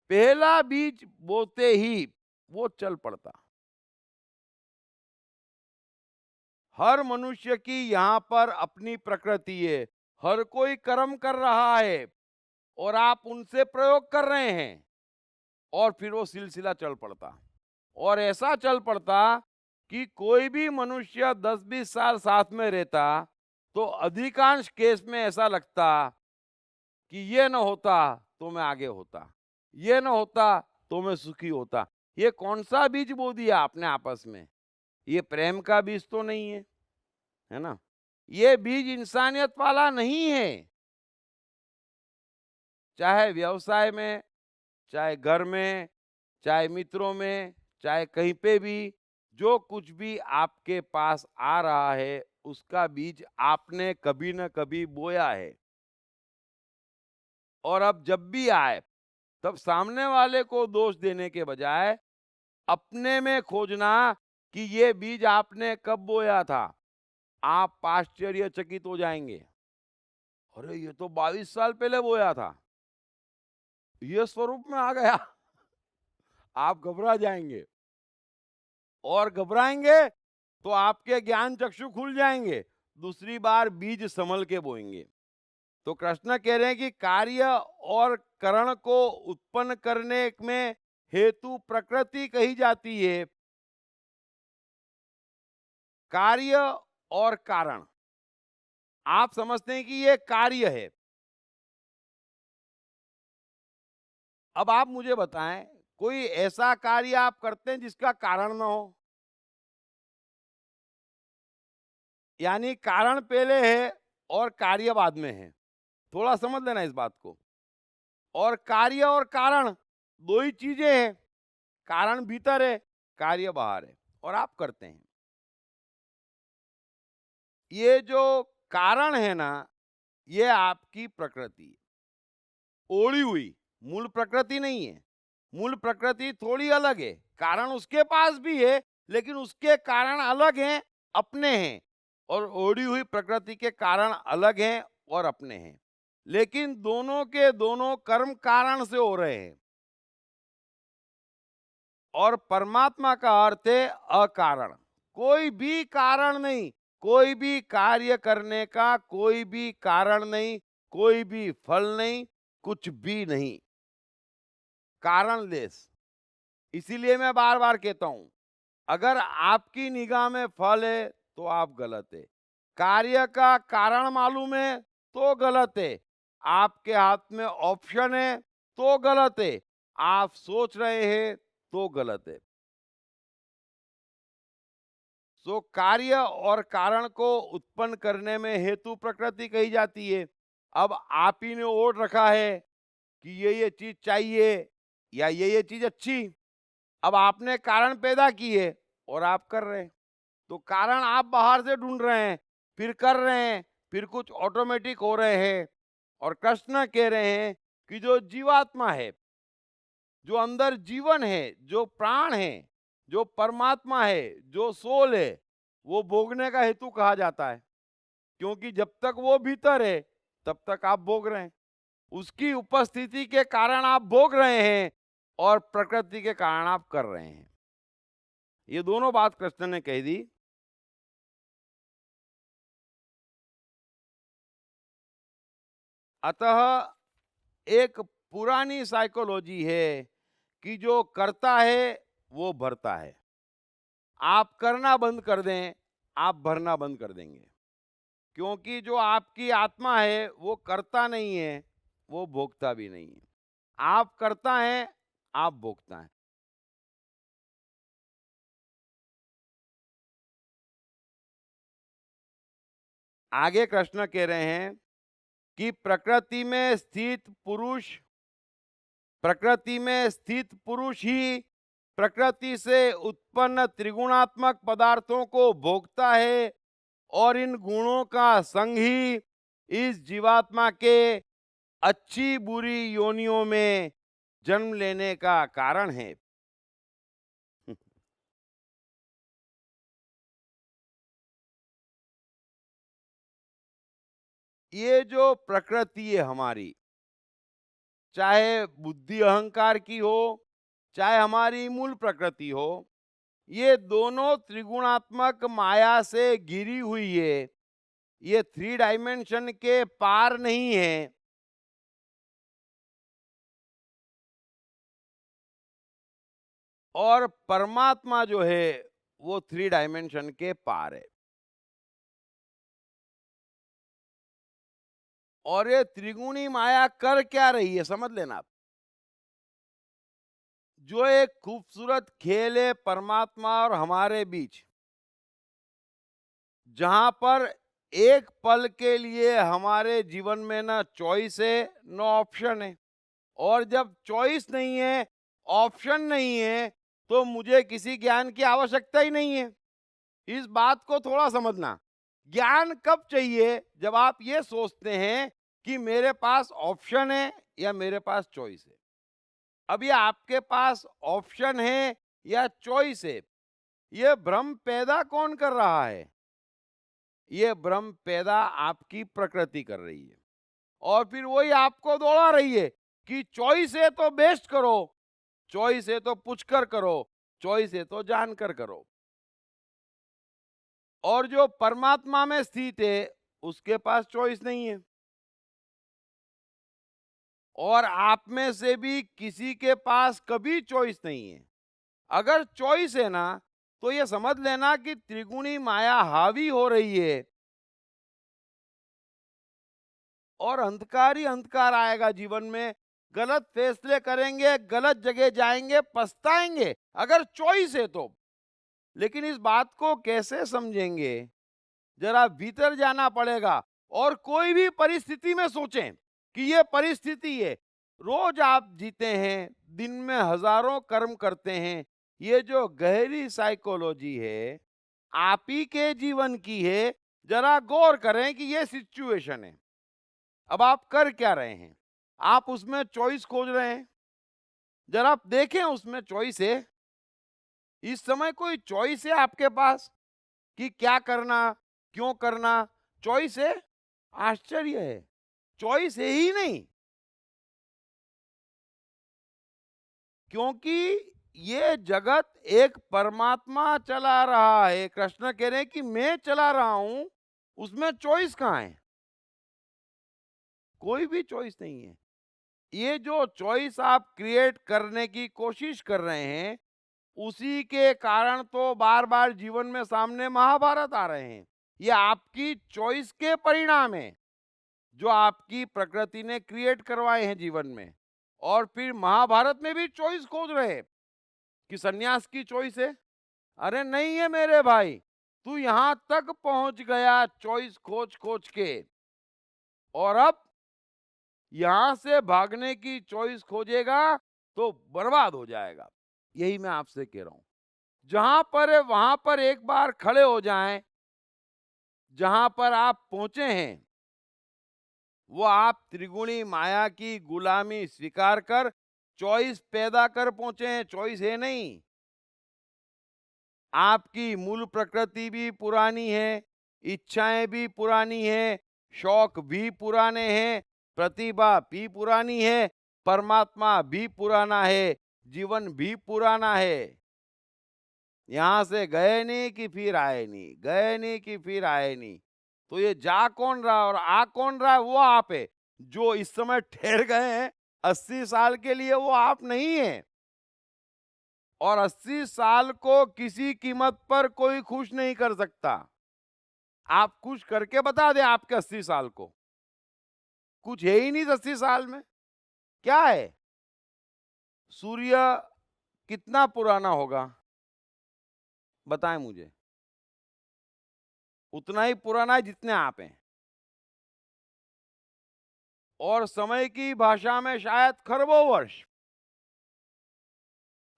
पहला बीज बोते ही वो चल पड़ता। हर मनुष्य की यहां पर अपनी प्रकृति है, हर कोई कर्म कर रहा है और आप उनसे प्रयोग कर रहे हैं, और फिर वो सिलसिला चल पड़ता, और ऐसा चल पड़ता कि कोई भी मनुष्य 10-20 साल साथ में रहता तो अधिकांश केस में ऐसा लगता कि ये न होता तो मैं आगे होता, ये न होता तो मैं सुखी होता। ये कौन सा बीज बो दिया आपने आपस में? ये प्रेम का बीज तो नहीं है ना। ये बीज इंसानियत वाला नहीं है। चाहे व्यवसाय में, चाहे घर में, चाहे मित्रों में, चाहे कहीं पे भी, जो कुछ भी आपके पास आ रहा है उसका बीज आपने कभी न कभी बोया है, और अब जब भी आए तब सामने वाले को दोष देने के बजाय अपने में खोजना कि ये बीज आपने कब बोया था। आप आश्चर्यचकित हो जाएंगे, अरे ये तो 22 साल पहले बोया था, ये स्वरूप में आ गया। आप घबरा जाएंगे, और घबराएंगे तो आपके ज्ञान चक्षु खुल जाएंगे, दूसरी बार बीज संभल के बोएंगे। तो कृष्ण कह रहे हैं कि कार्य और करण को उत्पन्न करने में हेतु प्रकृति कही जाती है। कार्य और कारण, आप समझते हैं कि ये कार्य है। अब आप मुझे बताएं, कोई ऐसा कार्य आप करते हैं जिसका कारण ना हो? यानी कारण पहले है और कार्य बाद में है, थोड़ा समझ लेना इस बात को। और कार्य और कारण दो ही चीजें हैं, कारण भीतर है, कार्य बाहर है, और आप करते हैं। ये जो कारण है ना, ये आपकी प्रकृति ओढ़ी हुई, मूल प्रकृति नहीं है। मूल प्रकृति थोड़ी अलग है, कारण उसके पास भी है, लेकिन उसके कारण अलग हैं, अपने हैं, और ओढ़ी हुई प्रकृति के कारण अलग हैं और अपने हैं, लेकिन दोनों के दोनों कर्म कारण से हो रहे हैं। और परमात्मा का अर्थ है अकारण, कोई भी कारण नहीं, कोई भी कार्य करने का कोई भी कारण नहीं, कोई भी फल नहीं, कुछ भी नहीं, कारणलेस। इसीलिए मैं बार बार कहता हूं, अगर आपकी निगाह में फल है तो आप गलत है, कार्य का कारण मालूम है तो गलत है, आपके हाथ में ऑप्शन है तो गलत है, आप सोच रहे हैं तो गलत है। सो कार्य और कारण को उत्पन्न करने में हेतु प्रकृति कही जाती है। अब आप ही ने ओढ़ रखा है कि ये चीज चाहिए या ये चीज अच्छी, अब आपने कारण पैदा किए और आप कर रहे हैं, तो कारण आप बाहर से ढूंढ रहे हैं, फिर कर रहे हैं, फिर कुछ ऑटोमेटिक हो रहे हैं। और कृष्ण कह रहे हैं कि जो जीवात्मा है, जो अंदर जीवन है, जो प्राण है, जो परमात्मा है, जो सोल है, वो भोगने का हेतु कहा जाता है, क्योंकि जब तक वो भीतर है तब तक आप भोग रहे हैं, उसकी उपस्थिति के कारण आप भोग रहे हैं और प्रकृति के कारण आप कर रहे हैं। ये दोनों बात कृष्ण ने कह दी। अतः एक पुरानी साइकोलॉजी है कि जो करता है वो भरता है, आप करना बंद कर दें, आप भरना बंद कर देंगे, क्योंकि जो आपकी आत्मा है वो करता नहीं है, वो भोगता भी नहीं है। आप करता है, आप भोगता है। आगे कृष्ण कह रहे हैं कि प्रकृति में स्थित पुरुष ही प्रकृति से उत्पन्न त्रिगुणात्मक पदार्थों को भोगता है, और इन गुणों का संग ही इस जीवात्मा के अच्छी बुरी योनियों में जन्म लेने का कारण है। ये जो प्रकृति है हमारी, चाहे बुद्धि अहंकार की हो, चाहे हमारी मूल प्रकृति हो, ये दोनों त्रिगुणात्मक माया से घिरी हुई है, ये 3 डायमेंशन के पार नहीं है। और परमात्मा जो है वो 3 डायमेंशन के पार है। और ये त्रिगुणी माया कर क्या रही है, समझ लेना आप। जो एक खूबसूरत खेल है परमात्मा और हमारे बीच, जहां पर एक पल के लिए हमारे जीवन में ना चॉइस है, नो ऑप्शन है। और जब चॉइस नहीं है, ऑप्शन नहीं है, तो मुझे किसी ज्ञान की आवश्यकता ही नहीं है। इस बात को थोड़ा समझना। ज्ञान कब चाहिए? जब आप ये सोचते हैं कि मेरे पास ऑप्शन है या मेरे पास चॉइस है। अब ये आपके पास ऑप्शन है या चॉइस है, ये भ्रम पैदा कौन कर रहा है? ये भ्रम पैदा आपकी प्रकृति कर रही है, और फिर वही आपको दौड़ा रही है कि चॉइस है तो बेस्ट करो, चॉइस है तो पूछकर करो, चॉइस है तो जानकर करो। और जो परमात्मा में स्थित है उसके पास चॉइस नहीं है, और आप में से भी किसी के पास कभी चॉइस नहीं है। अगर चॉइस है ना, तो ये समझ लेना कि त्रिगुणी माया हावी हो रही है, और अंधकार ही अंधकार आएगा जीवन में। गलत फैसले करेंगे, गलत जगह जाएंगे, पछताएंगे, अगर चॉइस है तो। लेकिन इस बात को कैसे समझेंगे? जरा भीतर जाना पड़ेगा, और कोई भी परिस्थिति में सोचें कि ये परिस्थिति है। रोज आप जीते हैं, दिन में हजारों कर्म करते हैं, ये जो गहरी साइकोलॉजी है आप ही के जीवन की है। जरा गौर करें कि ये सिचुएशन है, अब आप कर क्या रहे हैं? आप उसमें चॉइस खोज रहे हैं, जरा आप देखें उसमें चॉइस है। इस समय कोई चॉइस है आपके पास कि क्या करना, क्यों करना? चॉइस है? आश्चर्य है, चॉइस है ही नहीं। क्योंकि ये जगत एक परमात्मा चला रहा है। कृष्ण कह रहे हैं कि मैं चला रहा हूं, उसमें चॉइस कहाँ है? कोई भी चॉइस नहीं है। ये जो चॉइस आप क्रिएट करने की कोशिश कर रहे हैं, उसी के कारण तो बार बार जीवन में सामने महाभारत आ रहे हैं। ये आपकी चॉइस के परिणाम है जो आपकी प्रकृति ने क्रिएट करवाए हैं जीवन में। और फिर महाभारत में भी चॉइस खोज रहे हैं कि सन्यास की चॉइस है। अरे नहीं है मेरे भाई, तू यहां तक पहुंच गया चॉइस खोज खोज के, और अब यहां से भागने की चॉइस खोजेगा तो बर्बाद हो जाएगा। यही मैं आपसे कह रहा हूं, जहां पर है वहां पर एक बार खड़े हो जाएं। जहां पर आप पहुंचे हैं वो आप त्रिगुणी माया की गुलामी स्वीकार कर चॉइस पैदा कर पहुंचे हैं। चॉइस है नहीं। आपकी मूल प्रकृति भी पुरानी है, इच्छाएं भी पुरानी है, शौक भी पुराने हैं, प्रतिभा भी पुरानी है, परमात्मा भी पुराना है, जीवन भी पुराना है। यहां से गए नहीं कि फिर आए नहीं, गए नहीं कि फिर आए नहीं। तो ये जा कौन रहा और आ कौन रहा है? वो आप है। जो इस समय ठहर गए हैं 80 साल के लिए, वो आप नहीं है। और 80 साल को किसी कीमत पर कोई खुश नहीं कर सकता। आप खुश करके बता दें आपके 80 साल को। कुछ है ही नहीं 80 साल में। क्या है? सूर्य कितना पुराना होगा? बताएं मुझे। उतना ही पुराना है जितने आप हैं। और समय की भाषा में शायद खरबों वर्ष।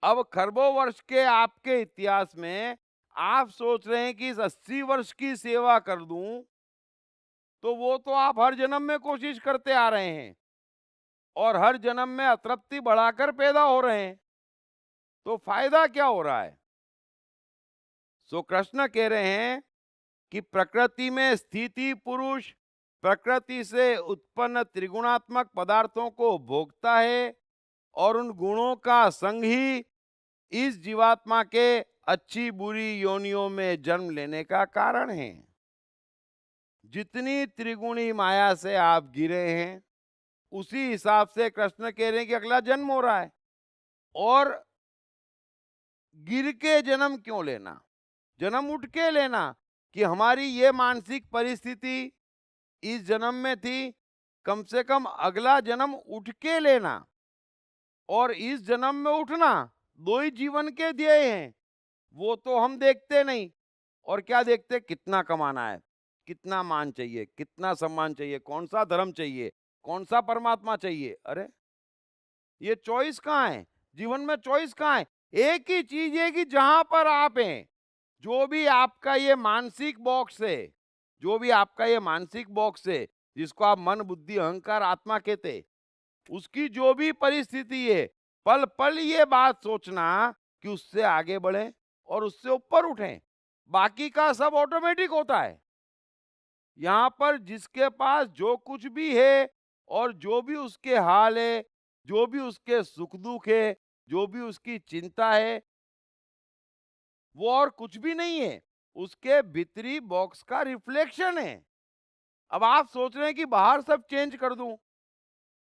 अब खरबों वर्ष के आपके इतिहास में आप सोच रहे हैं कि इस 80 वर्ष की सेवा कर दूं, तो वो तो आप हर जन्म में कोशिश करते आ रहे हैं और हर जन्म में अतृप्ति बढ़ाकर पैदा हो रहे हैं। तो फायदा क्या हो रहा है? सो कृष्ण कह रहे हैं कि प्रकृति में स्थिति पुरुष प्रकृति से उत्पन्न त्रिगुणात्मक पदार्थों को भोगता है और उन गुणों का संग ही इस जीवात्मा के अच्छी बुरी योनियों में जन्म लेने का कारण है। जितनी त्रिगुणी माया से आप गिरे हैं, उसी हिसाब से कृष्ण कह रहे हैं कि अगला जन्म हो रहा है। और गिर के जन्म क्यों लेना? जन्म उठ के लेना कि हमारी ये मानसिक परिस्थिति इस जन्म में थी, कम से कम अगला जन्म उठ के लेना। और इस जन्म में उठना दो ही जीवन के ध्येय हैं। वो तो हम देखते नहीं। और क्या देखते? कितना कमाना है, कितना मान चाहिए, कितना सम्मान चाहिए, कौन सा धर्म चाहिए, कौन सा परमात्मा चाहिए। अरे ये चॉइस कहाँ है? जीवन में चॉइस कहाँ है? एक ही चीज है कि जहां पर आप हैं, जो भी आपका ये मानसिक बॉक्स है, जो भी आपका ये मानसिक बॉक्स है, जिसको आप मन बुद्धि अहंकार आत्मा कहते, उसकी जो भी परिस्थिति है, पल पल ये बात सोचना कि उससे आगे बढ़े और उससे ऊपर उठें। बाकी का सब ऑटोमेटिक होता है। यहां पर जिसके पास जो कुछ भी है और जो भी उसके हाल है, जो भी उसके सुख दुख है, जो भी उसकी चिंता है, वो और कुछ भी नहीं है, उसके भीतरी बॉक्स का रिफ्लेक्शन है। अब आप सोच रहे हैं कि बाहर सब चेंज कर दूं,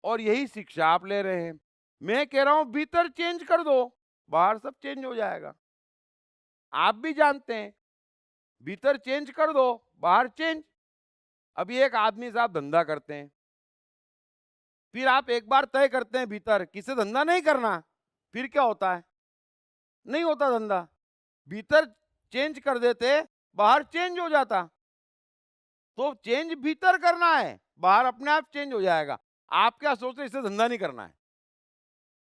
और यही शिक्षा आप ले रहे हैं। मैं कह रहा हूं भीतर चेंज कर दो, बाहर सब चेंज हो जाएगा। आप भी जानते हैं, भीतर चेंज कर दो, बाहर चेंज। अभी एक आदमी साहब धंधा करते हैं, फिर आप एक बार तय करते हैं भीतर किसे धंधा नहीं करना, फिर क्या होता है? नहीं होता धंधा। भीतर चेंज कर देते, बाहर चेंज हो जाता। तो चेंज भीतर करना है, बाहर अपने आप चेंज हो जाएगा। आप क्या सोचते इसे धंधा नहीं करना है,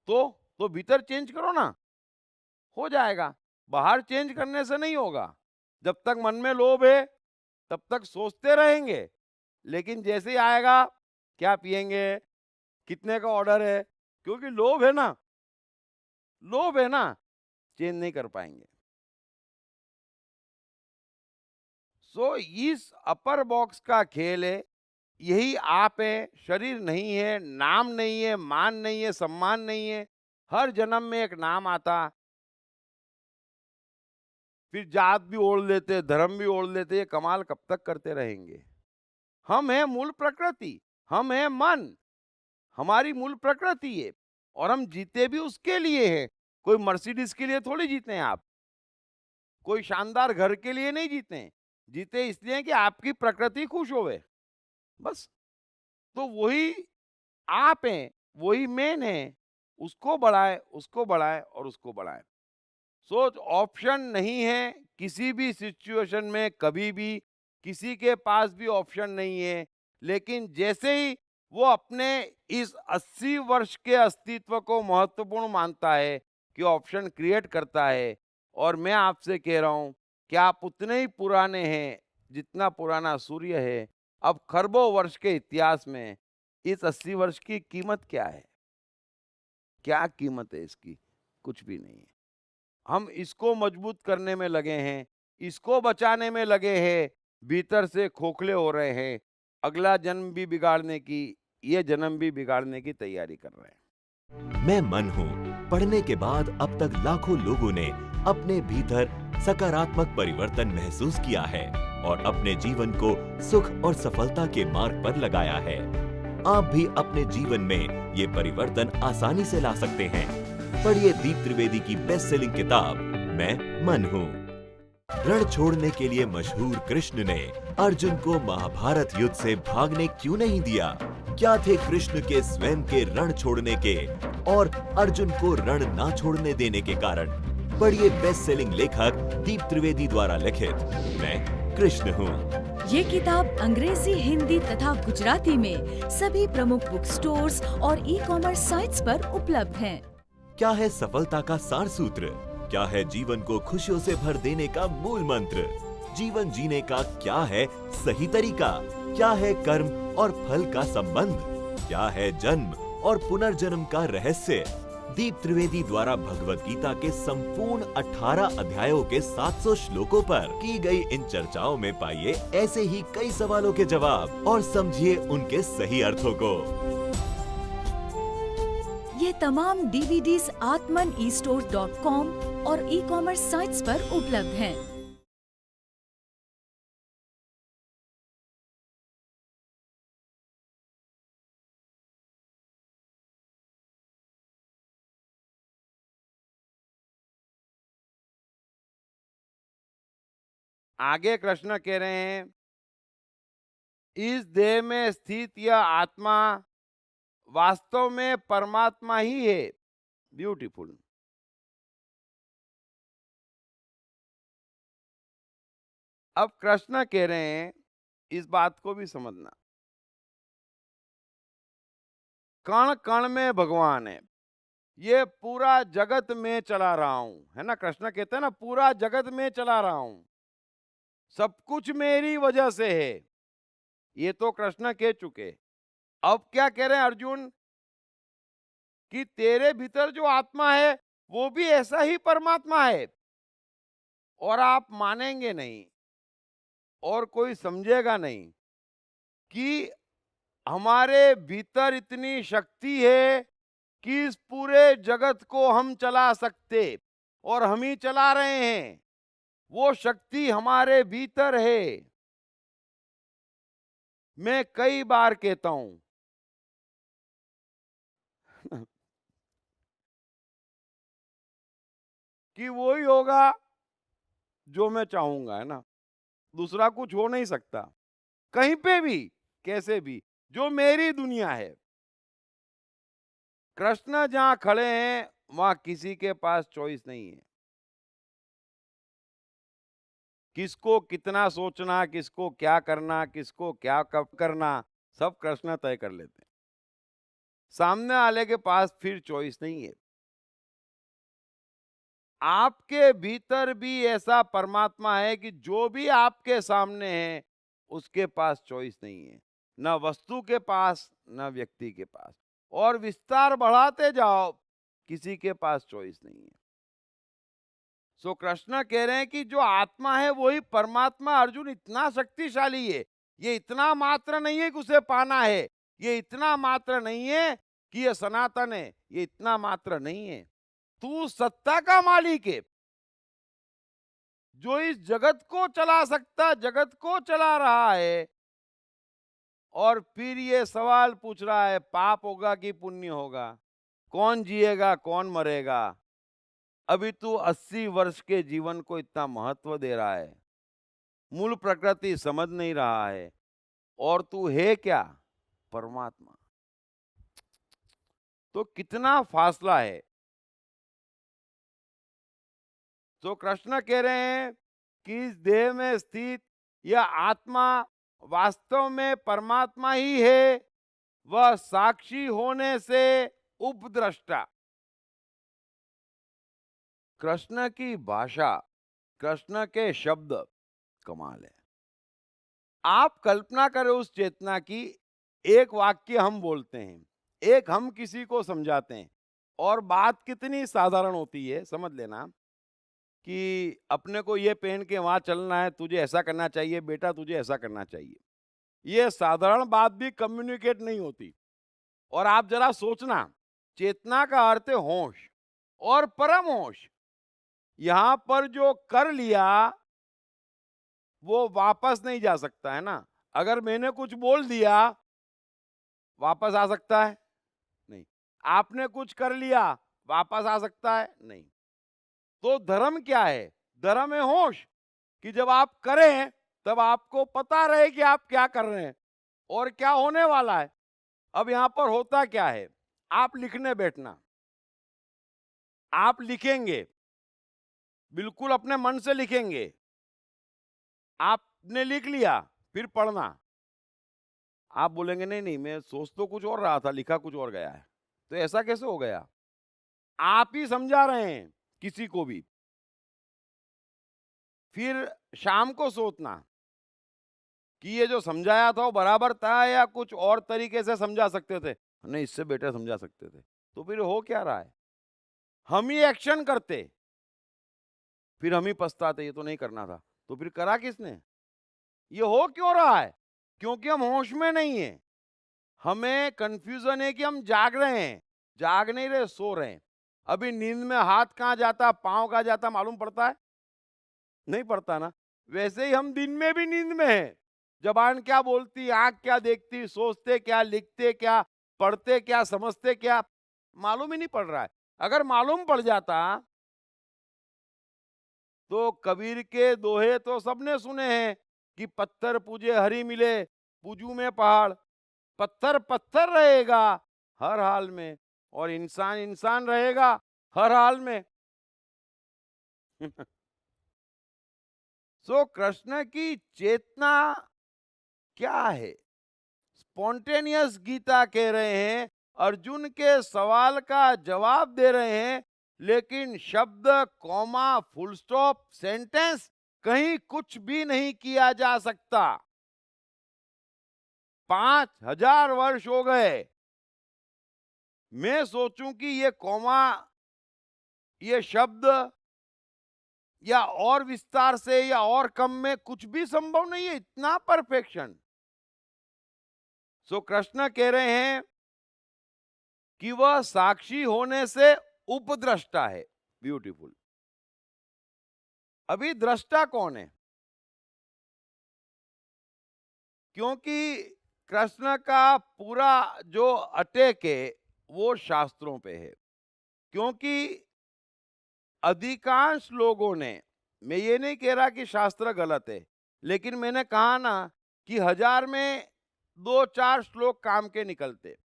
तो भीतर चेंज करो ना, हो जाएगा। बाहर चेंज करने से नहीं होगा। जब तक मन में लोभ है तब तक सोचते रहेंगे, लेकिन जैसे ही आएगा क्या पिएंगे, कितने का ऑर्डर है, क्योंकि लोभ है ना, लोभ है ना, चेंज नहीं कर पाएंगे। सो इस अपर बॉक्स का खेल है, यही आप है, शरीर नहीं है, नाम नहीं है, मान नहीं है, सम्मान नहीं है। हर जन्म में एक नाम आता, फिर जात भी ओढ़ लेते, धर्म भी ओढ़ लेते, ये कमाल कब तक करते रहेंगे? हम है मूल प्रकृति, हम है मन, हमारी मूल प्रकृति है और हम जीते भी उसके लिए हैं। कोई मर्सिडीज के लिए थोड़ी जीते हैं आप, कोई शानदार घर के लिए नहीं जीते हैं, जीते इसलिए कि आपकी प्रकृति खुश होवे, बस। तो वही आप हैं, वही मेन है, उसको बढ़ाए, उसको बढ़ाए और उसको बढ़ाए। सोच ऑप्शन नहीं है किसी भी सिचुएशन में, कभी भी किसी के पास भी ऑप्शन नहीं है। लेकिन जैसे ही वो अपने इस 80 वर्ष के अस्तित्व को महत्वपूर्ण मानता है कि ऑप्शन क्रिएट करता है, और मैं आपसे कह रहा हूं कि आप उतने ही पुराने हैं जितना पुराना सूर्य है। अब खरबों वर्ष के इतिहास में इस 80 वर्ष की कीमत क्या है? क्या कीमत है इसकी? कुछ भी नहीं है। हम इसको मजबूत करने में लगे हैं, इसको बचाने में लगे हैं, भीतर से खोखले हो रहे हैं, अगला जन्म भी बिगाड़ने की, ये जन्म भी बिगाड़ने की तैयारी कर रहे हैं। मैं मन हूँ पढ़ने के बाद अब तक लाखों लोगों ने अपने भीतर सकारात्मक परिवर्तन महसूस किया है और अपने जीवन को सुख और सफलता के मार्ग पर लगाया है। आप भी अपने जीवन में ये परिवर्तन आसानी से ला सकते हैं। पढ़िए दीप त्रिवेदी की बेस्ट सेलिंग किताब मैं मन हूँ। रण छोड़ने के लिए मशहूर कृष्ण ने अर्जुन को महाभारत युद्ध से भागने क्यों नहीं दिया? क्या थे कृष्ण के स्वयं के रण छोड़ने के और अर्जुन को रण ना छोड़ने देने के कारण? पढ़िए बेस्ट सेलिंग लेखक दीप त्रिवेदी द्वारा लिखित मैं कृष्ण हूँ। ये किताब अंग्रेजी, हिंदी तथा गुजराती में सभी प्रमुख बुक स्टोर्स और ई-कॉमर्स साइट्स पर उपलब्ध है। क्या है सफलता का सार सूत्र? क्या है जीवन को खुशियों से भर देने का मूल मंत्र? जीवन जीने का क्या है सही तरीका? क्या है कर्म और फल का संबंध? क्या है जन्म और पुनर्जन्म का रहस्य? दीप त्रिवेदी द्वारा भगवत गीता के संपूर्ण 18 अध्यायों के 700 श्लोकों पर की गई इन चर्चाओं में पाइए ऐसे ही कई सवालों के जवाब और समझिए उनके सही अर्थों को। ये तमाम डीवीडीज atmanestore.com और ई-कॉमर्स साइट्स पर उपलब्ध हैं। आगे कृष्ण कह रहे हैं, इस देह में स्थित यह आत्मा वास्तव में परमात्मा ही है। ब्यूटीफुल। अब कृष्ण कह रहे हैं, इस बात को भी समझना, कण कण में भगवान है। ये पूरा जगत में चला रहा हूं, है ना? कृष्ण कहते हैं ना, पूरा जगत में चला रहा हूं, सब कुछ मेरी वजह से है। ये तो कृष्ण कह चुके। अब क्या कह रहे हैं अर्जुन? कि तेरे भीतर जो आत्मा है वो भी ऐसा ही परमात्मा है, और आप मानेंगे नहीं और कोई समझेगा नहीं कि हमारे भीतर इतनी शक्ति है कि इस पूरे जगत को हम चला सकते, और हम ही चला रहे हैं। वो शक्ति हमारे भीतर है। मैं कई बार कहता हूं कि वो ही होगा जो मैं चाहूंगा, है ना? दूसरा कुछ हो नहीं सकता, कहीं पे भी, कैसे भी, जो मेरी दुनिया है। कृष्ण जहां खड़े हैं वहां किसी के पास चॉइस नहीं है। किसको कितना सोचना, किसको क्या करना, किसको क्या कब करना, सब कृष्ण तय कर लेते हैं। सामने वाले के पास फिर चॉइस नहीं है। आपके भीतर भी ऐसा परमात्मा है कि जो भी आपके सामने है उसके पास चॉइस नहीं है, न वस्तु के पास न व्यक्ति के पास। और विस्तार बढ़ाते जाओ किसी के पास चॉइस नहीं है। सो कृष्ण कह रहे हैं कि जो आत्मा है वही परमात्मा। अर्जुन इतना शक्तिशाली है, ये इतना मात्र नहीं है कि उसे पाना है, ये इतना मात्र नहीं है कि ये सनातन है, ये इतना मात्र नहीं है। तू सत्ता का मालिक है, जो इस जगत को चला सकता, जगत को चला रहा है। और फिर ये सवाल पूछ रहा है, पाप होगा कि पुण्य होगा, कौन जिएगा कौन मरेगा। अभी तू 80 वर्ष के जीवन को इतना महत्व दे रहा है, मूल प्रकृति समझ नहीं रहा है, और तू है क्या? परमात्मा। तो कितना फासला है। तो कृष्ण कह रहे हैं कि इस देह में स्थित यह आत्मा वास्तव में परमात्मा ही है, वह साक्षी होने से उपद्रष्टा। कृष्ण की भाषा, कृष्ण के शब्द कमाल है। आप कल्पना करें उस चेतना की, एक वाक्य हम बोलते हैं, एक हम किसी को समझाते हैं, और बात कितनी साधारण होती है। समझ लेना कि अपने को ये पहन के वहां चलना है, तुझे ऐसा करना चाहिए बेटा, तुझे ऐसा करना चाहिए। ये साधारण बात भी कम्युनिकेट नहीं होती। और आप जरा सोचना, चेतना का अर्थ है होश और परम होश। यहां पर जो कर लिया वो वापस नहीं जा सकता है ना। अगर मैंने कुछ बोल दिया वापस आ सकता है? नहीं। आपने कुछ कर लिया वापस आ सकता है? नहीं। तो धर्म क्या है? धर्म है होश, कि जब आप करें तब आपको पता रहे कि आप क्या कर रहे हैं और क्या होने वाला है। अब यहां पर होता क्या है, आप लिखने बैठना, आप लिखेंगे, बिल्कुल अपने मन से लिखेंगे, आपने लिख लिया, फिर पढ़ना। आप बोलेंगे नहीं नहीं, मैं सोच तो कुछ और रहा था, लिखा कुछ और गया है। तो ऐसा कैसे हो गया? आप ही समझा रहे हैं किसी को भी। फिर शाम को सोचना कि ये जो समझाया था वो बराबर था या कुछ और तरीके से समझा सकते थे। नहीं, इससे बेटर समझा सकते थे। तो फिर हो क्या रहा है? हम ही एक्शन करते, फिर हम ही पछताते, ये तो नहीं करना था। तो फिर करा किसने? ये हो क्यों रहा है? क्योंकि हम होश में नहीं है। हमें कंफ्यूजन है कि हम जाग रहे हैं, जाग नहीं रहे, सो रहे हैं। अभी नींद में हाथ कहां जाता, पांव कहां जाता मालूम पड़ता है? नहीं पड़ता ना। वैसे ही हम दिन में भी नींद में है। जबान क्या बोलती, आंख क्या देखती, सोचते क्या, लिखते क्या, पढ़ते क्या, समझते क्या, मालूम ही नहीं पड़ रहा है। अगर मालूम पड़ जाता तो कबीर के दोहे तो सबने सुने हैं कि पत्थर पूजे हरि मिले, पूजू में पहाड़। पत्थर पत्थर रहेगा हर हाल में, और इंसान इंसान रहेगा हर हाल में। सो कृष्ण की चेतना क्या है? स्पॉन्टेनियस गीता कह रहे हैं, अर्जुन के सवाल का जवाब दे रहे हैं, लेकिन शब्द, कॉमा, फुल स्टॉप, सेंटेंस कहीं कुछ भी नहीं किया जा सकता। 5000 वर्ष हो गए। मैं सोचूं कि ये कॉमा, ये शब्द या और विस्तार से या और कम में कुछ भी संभव नहीं है, इतना परफेक्शन। सो कृष्ण कह रहे हैं कि वह साक्षी होने से उपद्रष्टा है। ब्यूटीफुल। अभी दृष्टा कौन है? क्योंकि कृष्ण का पूरा जो अटैक है वो शास्त्रों पे है। क्योंकि अधिकांश लोगों ने, मैं ये नहीं कह रहा कि शास्त्र गलत है, लेकिन मैंने कहा ना कि 1000 में 2-4 श्लोक काम के निकलते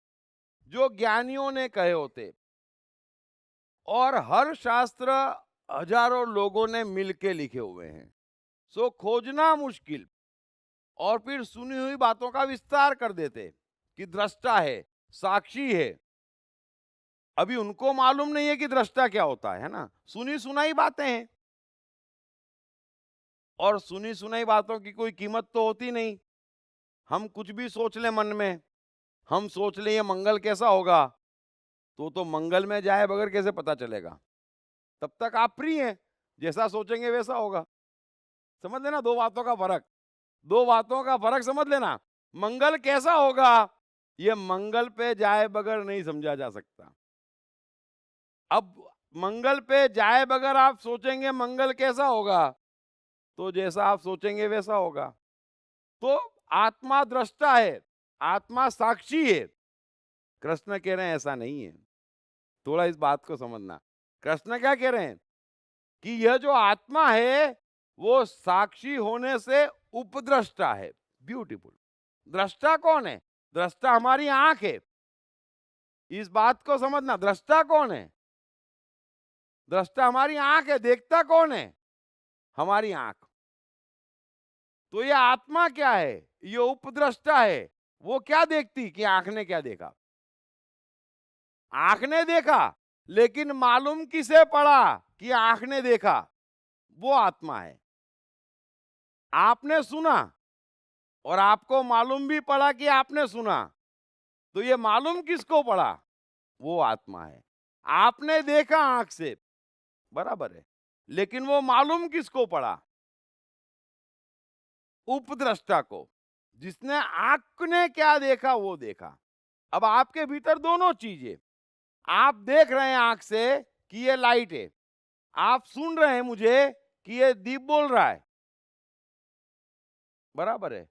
जो ज्ञानियों ने कहे होते, और हर शास्त्र हजारों लोगों ने मिलके लिखे हुए हैं। सो खोजना मुश्किल। और फिर सुनी हुई बातों का विस्तार कर देते कि दृष्टा है, साक्षी है। अभी उनको मालूम नहीं है कि दृष्टा क्या होता है ना। सुनी सुनाई बातें हैं, और सुनी सुनाई बातों की कोई कीमत तो होती नहीं। हम कुछ भी सोच लें मन में, हम सोच लें ये मंगल कैसा होगा, तो मंगल में जाए बगैर कैसे पता चलेगा? तब तक आप फ्री हैं, जैसा सोचेंगे वैसा होगा। समझ लेना दो बातों का फर्क, दो बातों का फर्क समझ लेना। मंगल कैसा होगा ये मंगल पे जाए बगैर नहीं समझा जा सकता। अब मंगल पे जाए बगैर आप सोचेंगे मंगल कैसा होगा, तो जैसा आप सोचेंगे वैसा होगा। तो आत्मा दृष्टा है, आत्मा साक्षी है। कृष्ण कह रहे हैं ऐसा नहीं है। थोड़ा इस बात को समझना। कृष्ण क्या कह रहे हैं कि यह जो आत्मा है वो साक्षी होने से उपद्रष्टा है। ब्यूटीफुल। दृष्टा कौन है? दृष्टा हमारी आंख है। इस बात को समझना। दृष्टा कौन है? दृष्टा हमारी आंख है। देखता कौन है? हमारी आंख। तो ये आत्मा क्या है? ये उपद्रष्टा है। वो क्या देखती कि आंख ने क्या देखा? आंख ने देखा, लेकिन मालूम किसे पड़ा कि आंख ने देखा? वो आत्मा है। आपने सुना और आपको मालूम भी पड़ा कि आपने सुना, तो ये मालूम किसको पड़ा? वो आत्मा है। आपने देखा आंख से, बराबर है, लेकिन वो मालूम किसको पड़ा? उपद्रष्टा को। जिसने आंख ने क्या देखा वो देखा। अब आपके भीतर दोनों चीजें, आप देख रहे हैं आंख से कि ये लाइट है, आप सुन रहे हैं मुझे कि ये दीप बोल रहा है, बराबर है।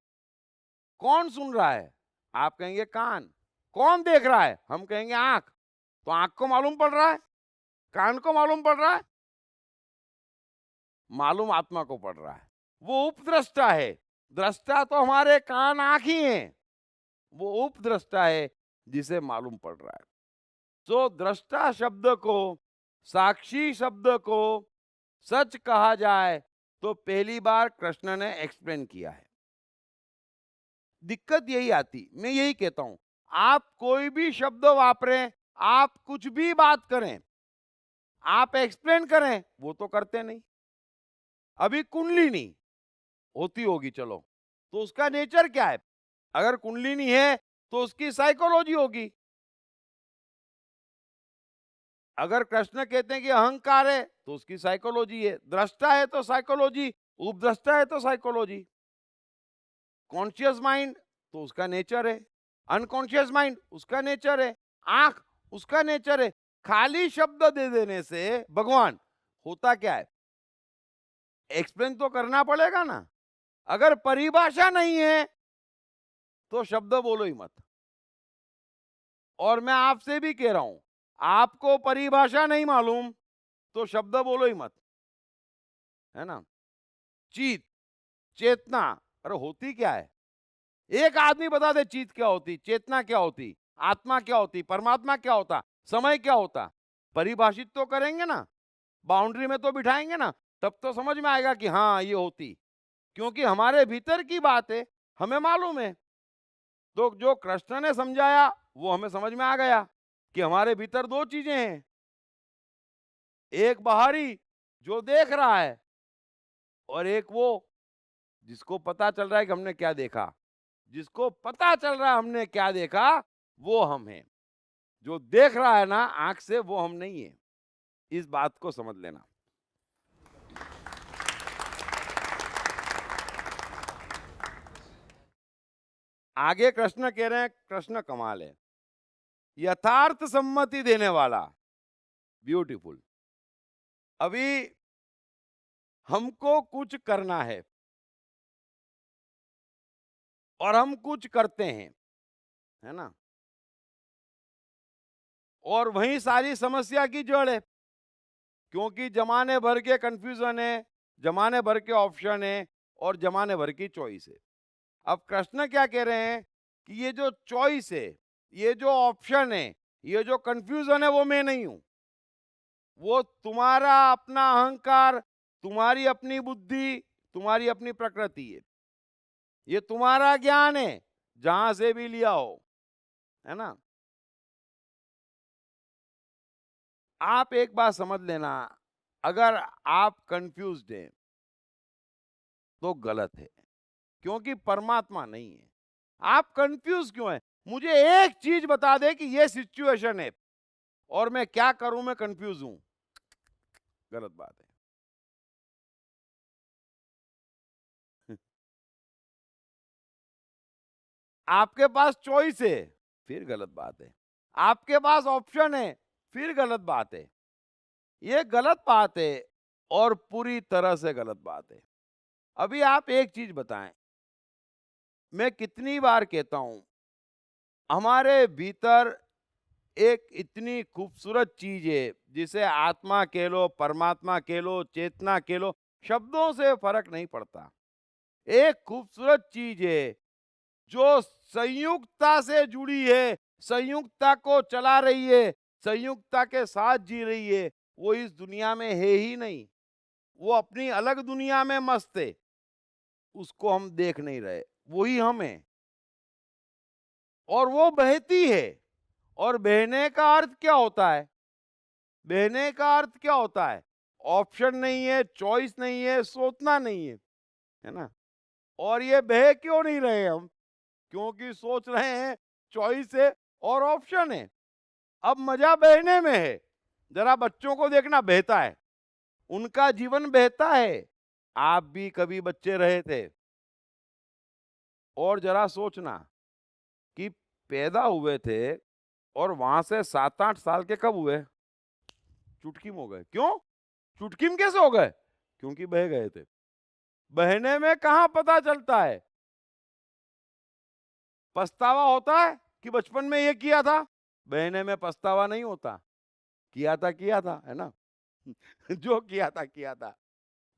कौन सुन रहा है? आप कहेंगे कान। कौन देख रहा है? हम कहेंगे आंख। तो आंख को मालूम पड़ रहा है, कान को मालूम पड़ रहा है, मालूम आत्मा को पड़ रहा है। वो उपद्रष्टा है। दृष्टा तो हमारे कान आंख ही हैं, वो उपद्रष्टा है जिसे मालूम पड़ रहा है। तो दृष्टा शब्द को, साक्षी शब्द को सच कहा जाए तो पहली बार कृष्ण ने एक्सप्लेन किया है। दिक्कत यही आती, मैं यही कहता हूं, आप कोई भी शब्द वापरें, आप कुछ भी बात करें, आप एक्सप्लेन करें, वो तो करते नहीं। अभी कुंडलिनी होती होगी, चलो, तो उसका नेचर क्या है? अगर कुंडलिनी है तो उसकी साइकोलॉजी होगी। अगर कृष्ण कहते हैं कि अहंकार है तो उसकी साइकोलॉजी है। दृष्टा है तो साइकोलॉजी, उपद्रष्टा है तो साइकोलॉजी। कॉन्शियस माइंड तो उसका नेचर है, अनकॉन्शियस माइंड उसका नेचर है, आंख उसका नेचर है। खाली शब्द दे देने से भगवान होता क्या है? एक्सप्लेन तो करना पड़ेगा ना। अगर परिभाषा नहीं है तो शब्द बोलो ही मत। और मैं आपसे भी कह रहा हूं, आपको परिभाषा नहीं मालूम तो शब्द बोलो ही मत, है ना। चीत, चेतना, अरे होती क्या है? एक आदमी बता दे चीत क्या होती, चेतना क्या होती, आत्मा क्या होती, परमात्मा क्या होता, समय क्या होता। परिभाषित तो करेंगे ना, बाउंड्री में तो बिठाएंगे ना, तब तो समझ में आएगा कि हाँ ये होती। क्योंकि हमारे भीतर की बात है, हमें मालूम है। तो जो कृष्ण ने समझाया वो हमें समझ में आ गया कि हमारे भीतर दो चीजें हैं, एक बाहरी जो देख रहा है, और एक वो जिसको पता चल रहा है कि हमने क्या देखा। जिसको पता चल रहा है हमने क्या देखा वो हम हैं। जो देख रहा है ना आंख से, वो हम नहीं है। इस बात को समझ लेना। आगे कृष्ण कह रहे हैं, कृष्ण कमाल है, यथार्थ सम्मति देने वाला। ब्यूटीफुल। अभी हमको कुछ करना है और हम कुछ करते हैं, है ना, और वही सारी समस्या की जड़ है। क्योंकि जमाने भर के कंफ्यूजन है, जमाने भर के ऑप्शन है और जमाने भर की चॉइस है। अब कृष्ण क्या कह रहे हैं कि ये जो चॉइस है, ये जो ऑप्शन है, ये जो कंफ्यूजन है, वो मैं नहीं हूं। वो तुम्हारा अपना अहंकार, तुम्हारी अपनी बुद्धि, तुम्हारी अपनी प्रकृति है। ये तुम्हारा ज्ञान है, जहां से भी लिया हो, है ना। आप एक बात समझ लेना, अगर आप कंफ्यूज्ड हैं तो गलत है, क्योंकि परमात्मा नहीं है। आप कंफ्यूज क्यों हैं? मुझे एक चीज बता दे कि ये सिचुएशन है, और मैं क्या करूं मैं कंफ्यूज हूं, गलत बात है। आपके पास चॉइस है, फिर गलत बात है। आपके पास ऑप्शन है, फिर गलत बात है। ये गलत बात है और पूरी तरह से गलत बात है। अभी आप एक चीज बताएं, मैं कितनी बार कहता हूं, हमारे भीतर एक इतनी खूबसूरत चीज है जिसे आत्मा कह लो, परमात्मा कह लो, चेतना कह लो, शब्दों से फर्क नहीं पड़ता। एक खूबसूरत चीज है जो संयुक्तता से जुड़ी है, संयुक्तता को चला रही है, संयुक्तता के साथ जी रही है। वो इस दुनिया में है ही नहीं, वो अपनी अलग दुनिया में मस्त है, उसको हम देख नहीं रहे, वही हम हैं। और वो बहती है। और बहने का अर्थ क्या होता है? बहने का अर्थ क्या होता है? ऑप्शन नहीं है, चॉइस नहीं है, सोचना नहीं है ना? और ये बह क्यों नहीं रहे हम? क्योंकि सोच रहे हैं, चॉइस है और ऑप्शन है। अब मजा बहने में है। जरा बच्चों को देखना, बहता है, उनका जीवन बहता है। आप भी कभी बच्चे रहे थे, और जरा सोचना कि पैदा हुए थे और वहां से 7-8 साल के कब हुए? चुटकी में हो गए। क्यों? चुटकी में कैसे हो गए? क्योंकि बह गए थे। बहने में कहां पता चलता है? पछतावा होता है कि बचपन में ये किया था? बहने में पछतावा नहीं होता, किया था, है ना? जो किया था,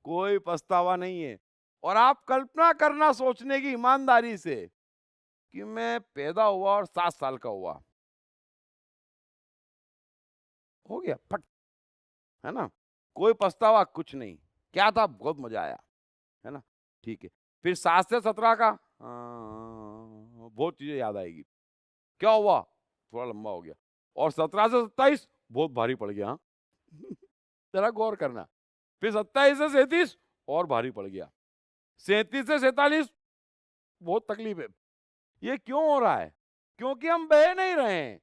कोई पछतावा नहीं है। और आप कल्पना करना सोचने की ईमानदारी से कि मैं पैदा हुआ और 7 साल का हुआ, हो गया फट, है ना? कोई पछतावा कुछ नहीं, क्या था, बहुत मजा आया, है ना? ठीक है। फिर 7 से 17 का बहुत चीजें याद आएगी, क्या हुआ, थोड़ा लंबा हो गया। और 17 से 27 बहुत भारी पड़ गया, हाँ? जरा गौर करना। फिर 27 से 37 और भारी पड़ गया। 37 से 47 बहुत तकलीफ है। ये क्यों हो रहा है? क्योंकि हम बह नहीं रहे हैं,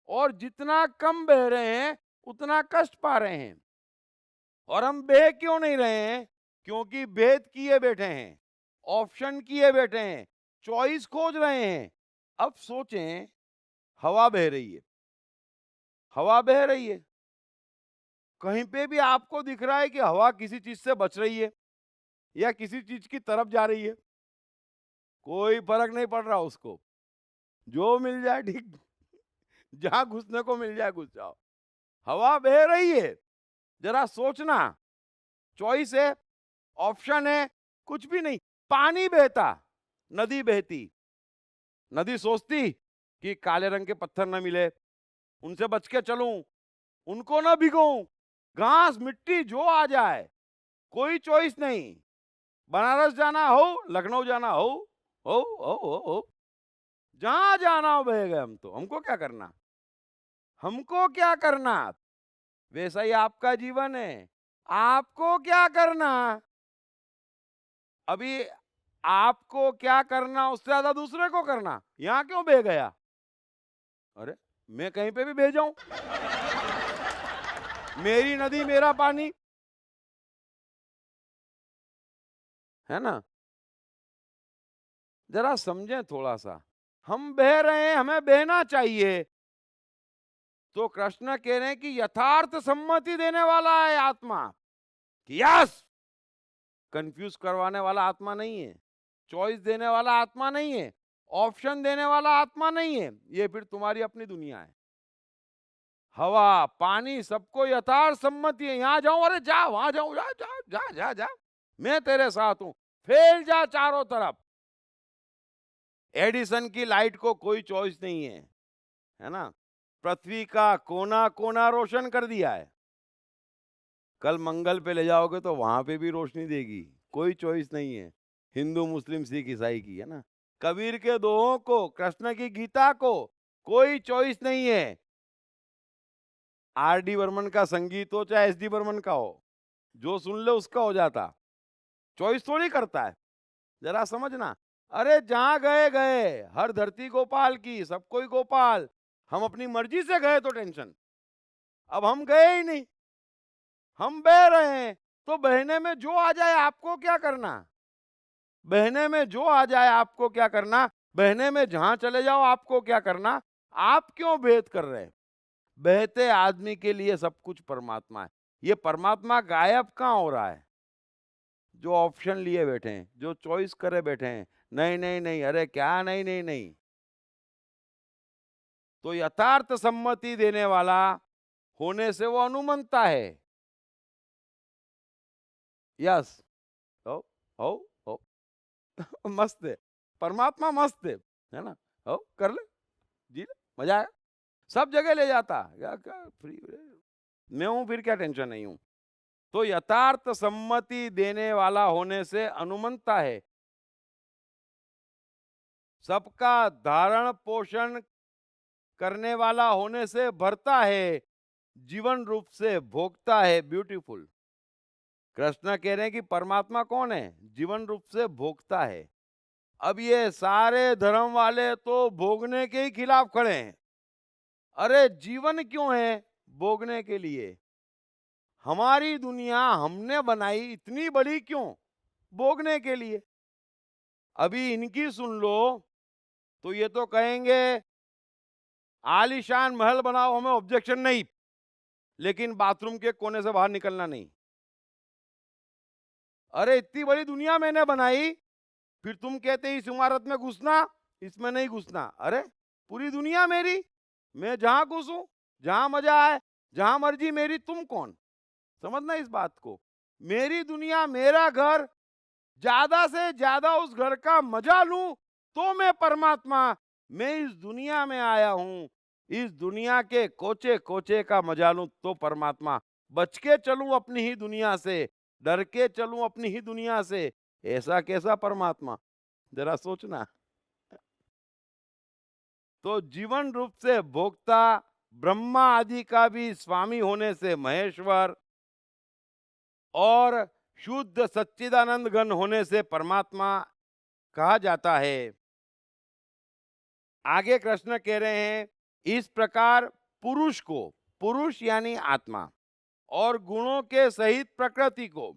और जितना कम बह रहे हैं उतना कष्ट पा रहे हैं। और हम बह क्यों नहीं रहे हैं? क्योंकि भेद किए बैठे हैं, ऑप्शन किए बैठे हैं, चॉइस खोज रहे हैं। अब सोचें, हवा बह रही है, हवा बह रही है, कहीं पे भी आपको दिख रहा है कि हवा किसी चीज से बच रही है या किसी चीज की तरफ जा रही है? कोई फर्क नहीं पड़ रहा उसको, जो मिल जाए ठीक, जहां घुसने को मिल जाए घुस जाओ। हवा बह रही है, जरा सोचना, चॉइस है, ऑप्शन है, कुछ भी नहीं। पानी बहता, नदी बहती, नदी सोचती कि काले रंग के पत्थर न मिले, उनसे बच के चलूं, उनको ना भिगोऊं, घास मिट्टी जो आ जाए, कोई चॉइस नहीं। बनारस जाना हो, लखनऊ जाना हो, जहां जाना हो बह गए हम तो, हमको क्या करना? हमको क्या करना? वैसा ही आपका जीवन है, आपको क्या करना? अभी आपको क्या करना, उससे ज्यादा दूसरे को करना। यहां क्यों बह गया? अरे मैं कहीं पे भी बह जाऊं, मेरी नदी मेरा पानी, है ना? जरा समझें थोड़ा सा, हम बह रहे हैं, हमें बहना चाहिए। तो कृष्ण कह रहे हैं कि यथार्थ सम्मति देने वाला है आत्मा, कि यस, कंफ्यूज करवाने वाला आत्मा नहीं है, चॉइस देने वाला आत्मा नहीं है, ऑप्शन देने वाला आत्मा नहीं है। ये फिर तुम्हारी अपनी दुनिया है। हवा, पानी, सबको यथार्थ सम्मति है। यहां जाऊं, अरे जा, वहां जाऊं, जा जा जा जा जा, मैं तेरे साथ हूं, फैल जा चारों तरफ। एडिसन की लाइट को कोई चॉइस नहीं है ना? पृथ्वी का कोना कोना रोशन कर दिया है। कल मंगल पे ले जाओगे तो वहां पे भी रोशनी देगी, कोई चॉइस नहीं है। हिंदू, मुस्लिम, सिख, ईसाई की, है ना? कबीर के दोहों को, कृष्ण की गीता को, कोई चॉइस नहीं है। आर.डी. बर्मन का संगीत हो चाहे एस.डी. बर्मन का हो, जो सुन ले उसका हो जाता, चॉइस थोड़ी करता है। जरा समझना। अरे जहां गए गए, हर धरती गोपाल की, सब कोई गोपाल। हम अपनी मर्जी से गए तो टेंशन, अब हम गए ही नहीं, हम बह रहे हैं, तो बहने में जो आ जाए आपको क्या करना? बहने में जो आ जाए आपको क्या करना? बहने में जहां चले जाओ आपको क्या करना? आप क्यों भेद कर रहे हैं? बहते आदमी के लिए सब कुछ परमात्मा है। ये परमात्मा गायब कहां हो रहा है? जो ऑप्शन लिए बैठे हैं, जो चॉइस करे बैठे हैं, नहीं नहीं नहीं, अरे क्या नहीं नहीं नहीं। तो यथार्थ सम्मति देने वाला होने से वो अनुमंता है। यस, हो हो हो मस्त है, परमात्मा मस्त है ना? हो कर ले, जी ले, मजा आया, सब जगह ले जाता, क्या क्या फ्री मैं हूं, फिर क्या टेंशन नहीं हूं। तो यथार्थ सम्मति देने वाला होने से अनुमंता है, सबका धारण पोषण करने वाला होने से भरता है, जीवन रूप से भोगता है। ब्यूटीफुल। कृष्ण कह रहे हैं कि परमात्मा कौन है? जीवन रूप से भोगता है। अब ये सारे धर्म वाले तो भोगने के ही खिलाफ खड़े हैं। अरे जीवन क्यों है? भोगने के लिए। हमारी दुनिया हमने बनाई, इतनी बड़ी क्यों? भोगने के लिए। अभी इनकी सुन लो तो ये तो कहेंगे आलीशान महल बनाओ, हमें ऑब्जेक्शन नहीं, लेकिन बाथरूम के कोने से बाहर निकलना नहीं। अरे इतनी बड़ी दुनिया मैंने बनाई, फिर तुम कहते इस इमारत में घुसना, इसमें नहीं घुसना। अरे पूरी दुनिया मेरी, मैं जहां घुसूं, जहां मजा आए, जहां मर्जी मेरी, तुम कौन? समझना इस बात को। मेरी दुनिया, मेरा घर, ज्यादा से ज्यादा उस घर का मजा लूं तो मैं परमात्मा। मैं इस दुनिया में आया हूं, इस दुनिया के कोचे कोचे का मजा लूं तो परमात्मा। बच के चलूं अपनी ही दुनिया से, डर के चलूं अपनी ही दुनिया से, ऐसा कैसा परमात्मा? जरा सोचना। तो जीवन रूप से भोक्ता, ब्रह्मा आदि का भी स्वामी होने से महेश्वर, और शुद्ध सच्चिदानंद घन होने से परमात्मा कहा जाता है। आगे कृष्ण कह रहे हैं, इस प्रकार पुरुष को, पुरुष यानी आत्मा, और गुणों के सहित प्रकृति को,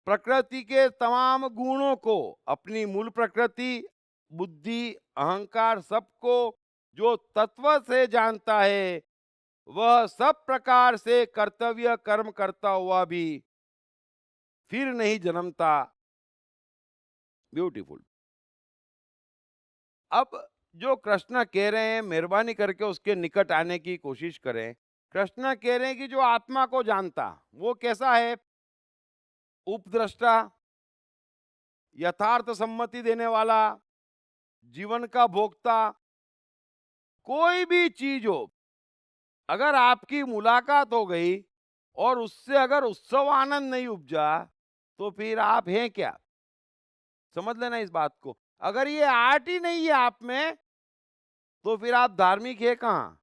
प्रकृति के तमाम गुणों को, अपनी मूल प्रकृति, बुद्धि, अहंकार, सबको जो तत्व से जानता है, वह सब प्रकार से कर्तव्य कर्म करता हुआ भी फिर नहीं जन्मता। ब्यूटीफुल। अब जो कृष्ण कह रहे हैं, मेहरबानी करके उसके निकट आने की कोशिश करें। कृष्ण कह रहे हैं कि जो आत्मा को जानता, वो कैसा है? उपद्रष्टा, यथार्थ सम्मति देने वाला, जीवन का भोक्ता। कोई भी चीज हो, अगर आपकी मुलाकात हो गई और उससे अगर उत्सव आनंद नहीं उपजा, तो फिर आप हैं क्या? समझ लेना इस बात को। अगर ये आर्ट ही नहीं है आप में, तो फिर आप धार्मिक है कहां?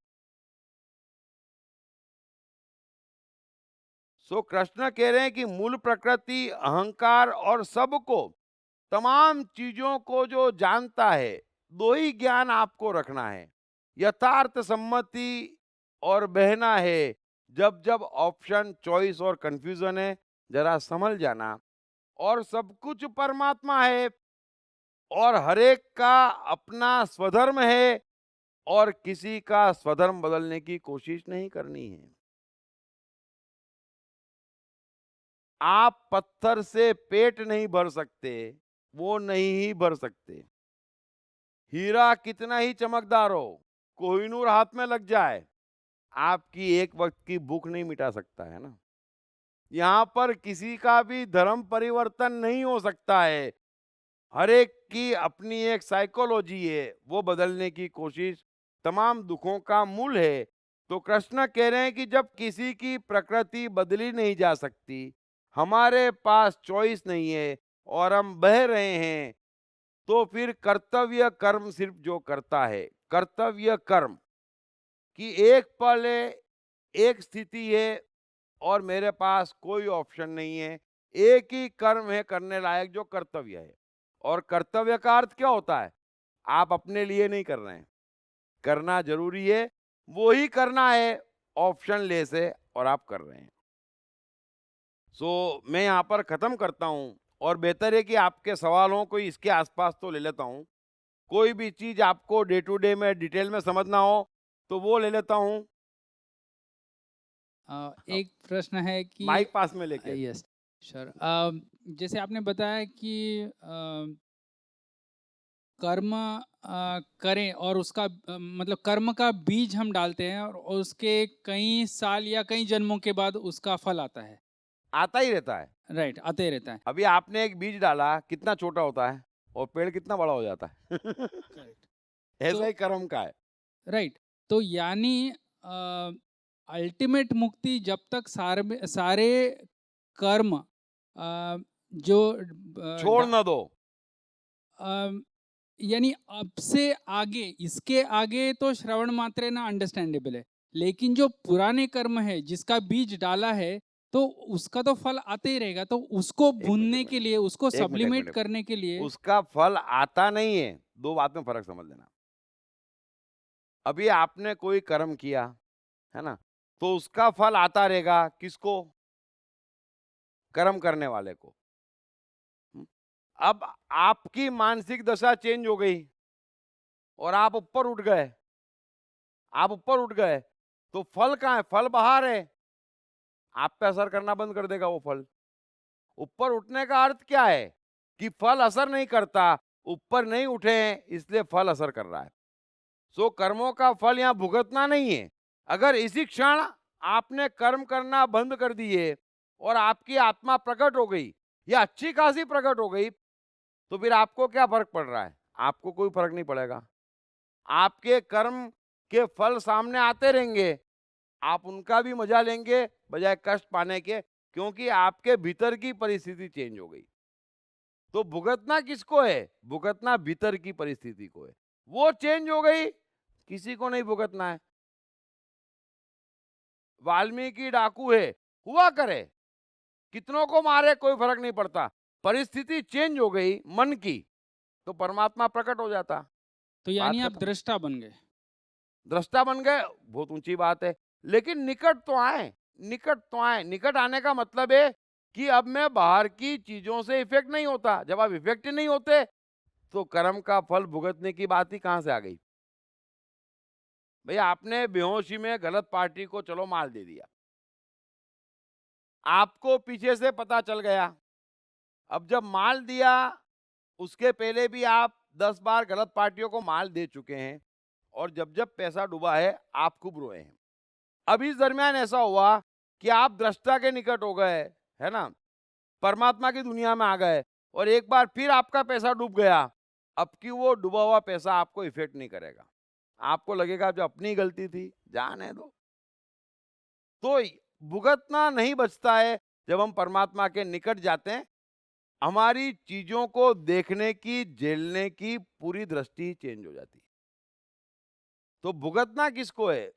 सो कृष्ण कह रहे हैं कि मूल प्रकृति, अहंकार और सबको, तमाम चीजों को जो जानता है, दो ही ज्ञान आपको रखना है, यथार्थ सम्मति और बहना है। जब जब ऑप्शन, चॉइस और कंफ्यूजन है, जरा समझ जाना। और सब कुछ परमात्मा है, और हरेक का अपना स्वधर्म है, और किसी का स्वधर्म बदलने की कोशिश नहीं करनी है। आप पत्थर से पेट नहीं भर सकते, वो नहीं ही भर सकते। हीरा कितना ही चमकदार हो, कोहिनूर हाथ में लग जाए, आपकी एक वक्त की भूख नहीं मिटा सकता है ना। यहां पर किसी का भी धर्म परिवर्तन नहीं हो सकता है। हर एक की अपनी एक साइकोलॉजी है, वो बदलने की कोशिश तमाम दुखों का मूल है। तो कृष्ण कह रहे हैं कि जब किसी की प्रकृति बदली नहीं जा सकती, हमारे पास चॉइस नहीं है और हम बह रहे हैं, तो फिर कर्तव्य कर्म सिर्फ जो करता है, कर्तव्य कर्म कि एक पल है, एक स्थिति है, और मेरे पास कोई ऑप्शन नहीं है, एक ही कर्म है करने लायक जो कर्तव्य है। और कर्तव्य का अर्थ क्या होता है? आप अपने लिए नहीं कर रहे हैं, करना जरूरी है, वो ही करना है, ऑप्शन लेस है और आप कर रहे हैं। सो मैं यहाँ पर ख़त्म करता हूँ और बेहतर है कि आपके सवालों को इसके आसपास तो ले लेता हूँ। कोई भी चीज़ आपको डे टू डे में डिटेल में समझना हो तो वो ले लेता हूँ। एक प्रश्न है कि माइक पास में लेके। यस सर, जैसे आपने बताया कि कर्म करें और उसका मतलब कर्म का बीज हम डालते हैं और उसके कई साल या कई जन्मों के बाद उसका फल आता है। आता ही रहता है। राइट, आते रहता है। अभी आपने एक बीज डाला, कितना छोटा होता है और पेड़ कितना बड़ा हो जाता है। करेक्ट। ऐसा ही कर्म का है। राइट, तो यानी अल्टीमेट मुक्ति जब तक सारे कर्म जो छोड़ न दो। यानी अब से आगे, इसके आगे तो श्रवण मात्रे ना अंडरस्टैंडेबल है, लेकिन जो पुराने कर्म है जिसका बीज डाला है तो उसका तो फल आते ही रहेगा। तो उसको भूनने के लिए, उसको एक मिनट, सब्लिमेट करने के लिए उसका फल आता नहीं है। दो बात में फर्क समझ लेना। अभी आपने कोई कर्म किया है ना, तो उसका फल आता रहेगा किसको? कर्म करने वाले को। अब आपकी मानसिक दशा चेंज हो गई और आप ऊपर उठ गए, तो फल कहाँ है? फल बाहर है। आप पे असर करना बंद कर देगा वो फल। ऊपर उठने का अर्थ क्या है? कि फल असर नहीं करता, ऊपर नहीं उठे हैं इसलिए फल असर कर रहा है। सो कर्मों का फल यहाँ भुगतना नहीं है। अगर इसी क्षण आपने कर्म करना बंद कर दिए और आपकी आत्मा प्रकट हो गई या अच्छी खासी प्रकट हो गई, तो फिर आपको क्या फर्क पड़ रहा है? आपको कोई फर्क नहीं पड़ेगा। आपके कर्म के फल सामने आते रहेंगे, आप उनका भी मजा लेंगे बजाय कष्ट पाने के, क्योंकि आपके भीतर की परिस्थिति चेंज हो गई। तो भुगतना किसको है? भुगतना भीतर की परिस्थिति को है। वो चेंज हो गई, किसी को नहीं भुगतना है। वाल्मीकि डाकू है, हुआ करे, कितनों को मारे कोई फर्क नहीं पड़ता। परिस्थिति चेंज हो गई मन की, तो परमात्मा प्रकट हो जाता। तो यानी बात आप खत्म। दृष्टा बन गए। दृष्टा बन गए, बहुत ऊंची बात है, लेकिन निकट तो आए। निकट आने का मतलब है कि अब मैं बाहर की चीजों से इफेक्ट नहीं होता। जब आप इफेक्ट नहीं होते तो कर्म का फल भुगतने की बात ही कहां से आ गई? भैया आपने बेहोशी में गलत पार्टी को चलो माल दे दिया, आपको पीछे से पता चल गया। अब जब माल दिया, उसके पहले भी आप 10 बार गलत पार्टियों को माल दे चुके हैं और जब जब पैसा डूबा है आप खूब रोए हैं। अब इस दरमियान ऐसा हुआ कि आप दृष्टा के निकट हो गए, है ना, परमात्मा की दुनिया में आ गए और एक बार फिर आपका पैसा डूब गया। अब की वो डूबा हुआ पैसा आपको इफेक्ट नहीं करेगा। आपको लगेगा जो अपनी गलती थी, जाने दो। तो भुगतना नहीं बचता है। जब हम परमात्मा के निकट जाते हैं, हमारी चीजों को देखने की, झेलने की पूरी दृष्टि चेंज हो जाती है। तो भुगतना किसको है?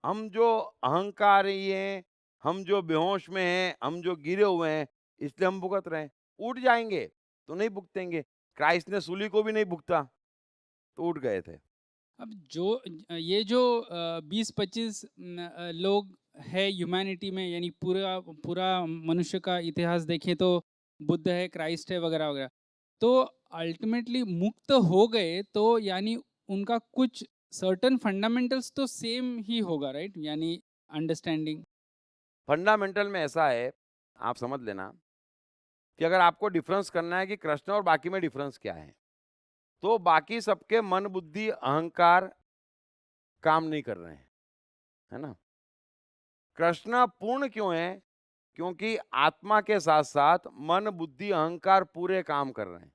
हम जो अहंकारी हैं, हम जो बेहोश में हैं, हम जो गिरे हुए हैं, इसलिए हम भुगत रहे हैं। उठ जाएंगे तो नहीं भुगतेंगे। क्राइस्ट ने सूली को भी नहीं भुगता, तो उठ गए थे। अब जो ये जो 20-25 लोग है ह्यूमैनिटी में, यानी पूरा पूरा मनुष्य का इतिहास देखें तो बुद्ध है, क्राइस्ट है, वगैरह वगैरह, तो अल्टीमेटली मुक्त हो गए, तो यानी उनका कुछ सर्टन फंडामेंटल्स तो सेम ही होगा, राइट? यानी अंडरस्टैंडिंग। फंडामेंटल में ऐसा है, आप समझ लेना कि अगर आपको डिफरेंस करना है कि कृष्ण और बाकी में डिफरेंस क्या है, तो बाकी सबके मन, बुद्धि, अहंकार काम नहीं कर रहे हैं, है ना। कृष्ण पूर्ण क्यों है? क्योंकि आत्मा के साथ साथ मन, बुद्धि, अहंकार पूरे काम कर रहे हैं।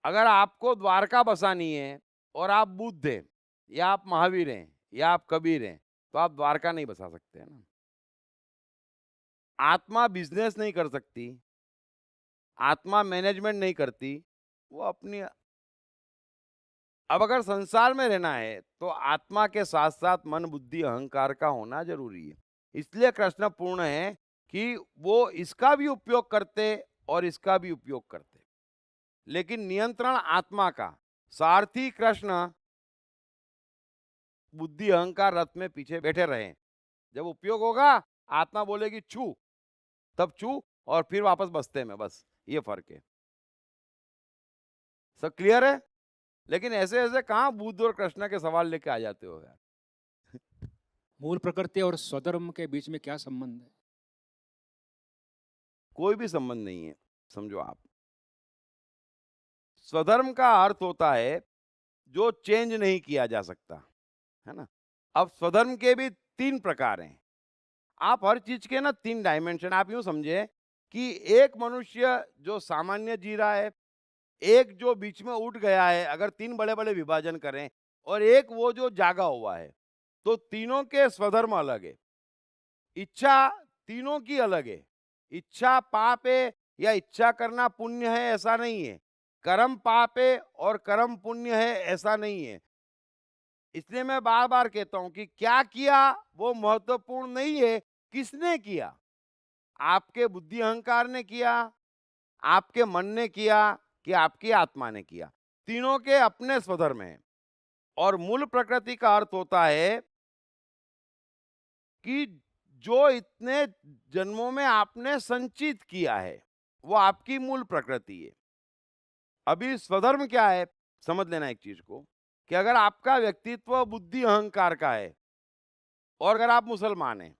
अगर आपको द्वारका बसानी है और आप बुद्ध हैं या आप महावीर हैं या आप कबीर हैं, तो आप द्वारका नहीं बसा सकते, है ना। आत्मा बिजनेस नहीं कर सकती, आत्मा मैनेजमेंट नहीं करती, वो अपनी। अब अगर संसार में रहना है तो आत्मा के साथ साथ मन, बुद्धि, अहंकार का होना जरूरी है। इसलिए कृष्ण पूर्ण है कि वो इसका भी उपयोग करते और इसका भी उपयोग करते, लेकिन नियंत्रण आत्मा का। सारथी कृष्ण बुद्धि अहंकार रथ में पीछे बैठे रहें। जब उपयोग होगा आत्मा बोलेगी छू, तब छू और फिर वापस बस्ते में, बस ये फर्क है। सब क्लियर है? लेकिन ऐसे ऐसे कहाँ बुद्ध और कृष्ण के सवाल लेके आ जाते हो यार। मूल प्रकृति और स्वधर्म के बीच में क्या संबंध है? कोई भी संबंध नहीं है, समझो आप। स्वधर्म का अर्थ होता है जो चेंज नहीं किया जा सकता, है ना। अब स्वधर्म के भी 3 प्रकार हैं। आप हर चीज के ना 3 डायमेंशन, आप यूं समझे कि एक मनुष्य जो सामान्य जी रहा है, एक जो बीच में उठ गया है, अगर 3 बड़े बड़े विभाजन करें, और एक वो जो जागा हुआ है, तो तीनों के स्वधर्म अलग है। इच्छा तीनों की अलग है। इच्छा पाप है या इच्छा करना पुण्य है, ऐसा नहीं है। कर्म पाप है और कर्म पुण्य है, ऐसा नहीं है। इसलिए मैं बार बार कहता हूं कि क्या किया वो महत्वपूर्ण नहीं है, किसने किया। आपके बुद्धि अहंकार ने किया, आपके मन ने किया, कि आपकी आत्मा ने किया। तीनों के अपने स्वधर्म हैं। और मूल प्रकृति का अर्थ होता है कि जो इतने जन्मों में आपने संचित किया है, वो आपकी मूल प्रकृति है। अभी स्वधर्म क्या है, समझ लेना एक चीज को, कि अगर आपका व्यक्तित्व बुद्धि अहंकार का है, और अगर आप मुसलमान हैं,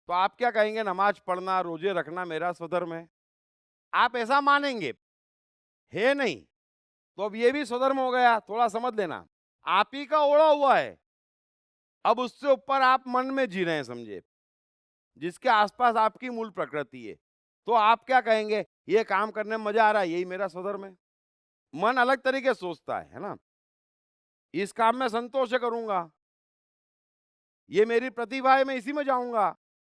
तो आप क्या कहेंगे, नमाज पढ़ना रोजे रखना मेरा स्वधर्म है। आप ऐसा मानेंगे, है नहीं, तो अब ये भी स्वधर्म हो गया। थोड़ा समझ लेना, आप ही का ओढ़ा हुआ है। अब उससे ऊपर आप मन में जी रहे हैं, समझे, जिसके आसपास आपकी मूल प्रकृति है। तो आप क्या कहेंगे, ये काम करने में मजा आ रहा है, यही मेरा स्वधर्म है। मन अलग तरीके से सोचता है ना। इस काम में संतोष से करूंगा, ये मेरी प्रतिभा है, मैं इसी में जाऊंगा।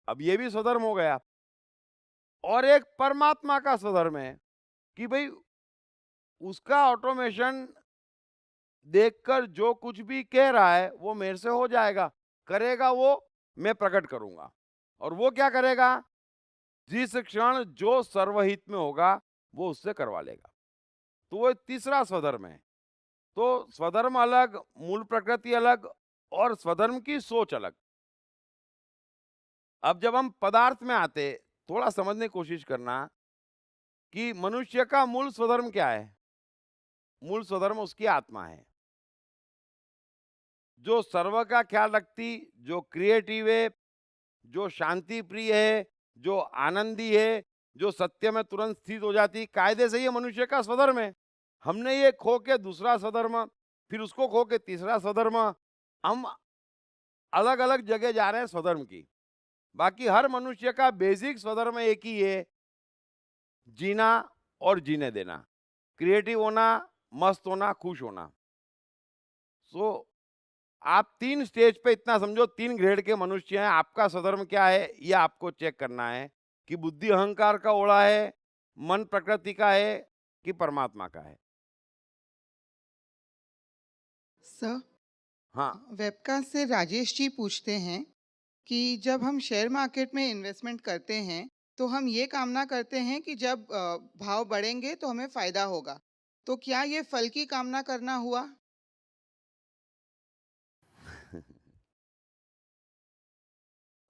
अब ये भी स्वधर्म हो गया। और एक परमात्मा का स्वधर्म है कि भाई उसका ऑटोमेशन देखकर जो कुछ भी कह रहा है वो मेरे से हो जाएगा। करेगा वो, मैं प्रकट करूंगा। और वो क्या करेगा, जिस क्षण जो सर्वहित में होगा वो उससे करवा लेगा। तो वो तीसरा स्वधर्म है। तो स्वधर्म अलग, मूल प्रकृति अलग, और स्वधर्म की सोच अलग। अब जब हम पदार्थ में आते, थोड़ा समझने की कोशिश करना कि मनुष्य का मूल स्वधर्म क्या है। मूल स्वधर्म उसकी आत्मा है, जो सर्व का ख्याल रखती, जो क्रिएटिव है, जो शांति प्रिय है, जो आनंदी है, जो सत्य में तुरंत स्थित हो जाती। कायदे से ये मनुष्य का स्वधर्म है। हमने ये खो के दूसरा स्वधर्म, फिर उसको खो के तीसरा स्वधर्म, हम अलग अलग जगह जा रहे हैं स्वधर्म की। बाकी हर मनुष्य का बेसिक स्वधर्म एक ही है, जीना और जीने देना, क्रिएटिव होना, मस्त होना, खुश होना। सो आप 3 स्टेज पे इतना समझो, 3 ग्रेड के मनुष्य हैं। आपका स्वधर्म क्या है ये आपको चेक करना है कि बुद्धि अहंकार का ओढ़ा है, मन प्रकृति का है, कि परमात्मा का है। सर, हाँ, वेबकास्ट से राजेश जी पूछते हैं कि जब हम शेयर मार्केट में इन्वेस्टमेंट करते हैं तो हम ये कामना करते हैं कि जब भाव बढ़ेंगे तो हमें फायदा होगा, तो क्या ये फल की कामना करना हुआ?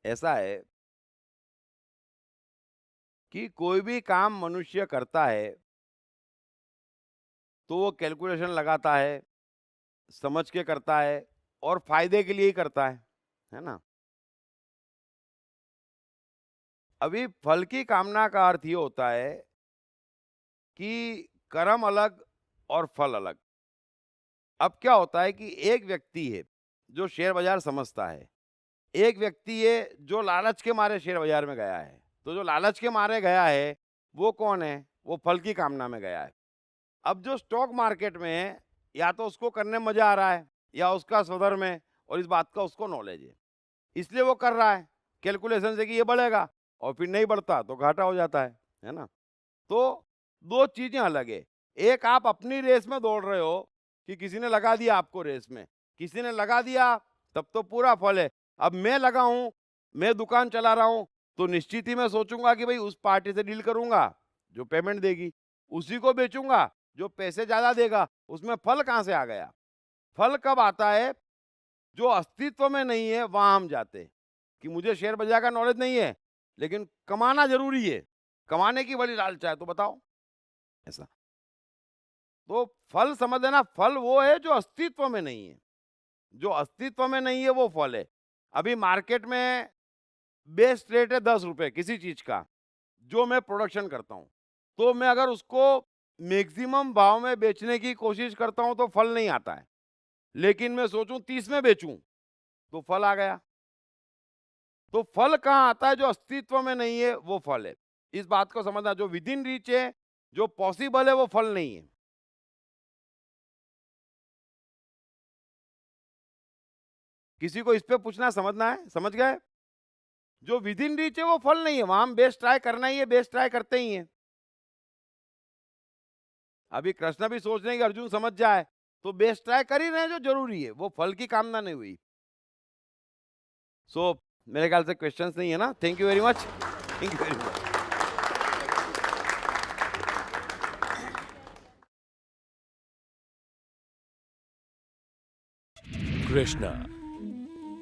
ऐसा है कि कोई भी काम मनुष्य करता है तो वो कैलकुलेशन लगाता है, समझ के करता है, और फायदे के लिए ही करता है ना। अभी फल की कामना का अर्थ ये होता है कि कर्म अलग और फल अलग। अब क्या होता है कि एक व्यक्ति है जो शेयर बाजार समझता है, एक व्यक्ति है जो लालच के मारे शेयर बाजार में गया है। तो जो लालच के मारे गया है वो कौन है, वो फल की कामना में गया है। अब जो स्टॉक मार्केट में है, या तो उसको करने में मजा आ रहा है या उसका स्वधर्म है और इस बात का उसको नॉलेज है, इसलिए वो कर रहा है कैलकुलेशन से कि ये बढ़ेगा, और फिर नहीं बढ़ता तो घाटा हो जाता है ना। तो 2 चीजें अलग है। एक आप अपनी रेस में दौड़ रहे हो कि किसी ने लगा दिया आपको रेस में, किसी ने लगा दिया तब तो पूरा फल है। अब मैं लगा हूं, मैं दुकान चला रहा हूं, तो निश्चित ही मैं सोचूंगा कि भाई उस पार्टी से डील करूंगा जो पेमेंट देगी, उसी को बेचूंगा जो पैसे ज्यादा देगा। उसमें फल कहां से आ गया? फल कब आता है? जो अस्तित्व में नहीं है वहां हम जाते हैं कि मुझे शेयर बाजार का नॉलेज नहीं है लेकिन कमाना जरूरी है, कमाने की बड़ी लालच है, तो बताओ ऐसा। तो फल समझ लेना, फल वो है जो अस्तित्व में नहीं है, जो अस्तित्व में नहीं है वो फल है। अभी मार्केट में बेस्ट रेट है 10 रुपए किसी चीज का, जो मैं प्रोडक्शन करता हूं, तो मैं अगर उसको मैक्सिमम भाव में बेचने की कोशिश करता हूं तो फल नहीं आता है, लेकिन मैं सोचूं 30 में बेचूं तो फल आ गया। तो फल कहाँ आता है? जो अस्तित्व में नहीं है वो फल है। इस बात को समझना, जो विद इन रीच है, जो पॉसिबल है, वो फल नहीं है। किसी को इस पे पूछना, समझना है? समझ गए? जो विद इन रीच है वो फल नहीं है, वहां हम बेस्ट ट्राई करना ही है, बेस्ट ट्राई करते ही हैं। अभी कृष्ण भी सोच रहे हैं कि अर्जुन समझ जाए, तो बेस्ट ट्राई कर ही रहे हैं, जो जरूरी है, वो फल की कामना नहीं हुई। सो मेरे ख्याल से क्वेश्चंस नहीं है ना। Thank you very much, thank you very much.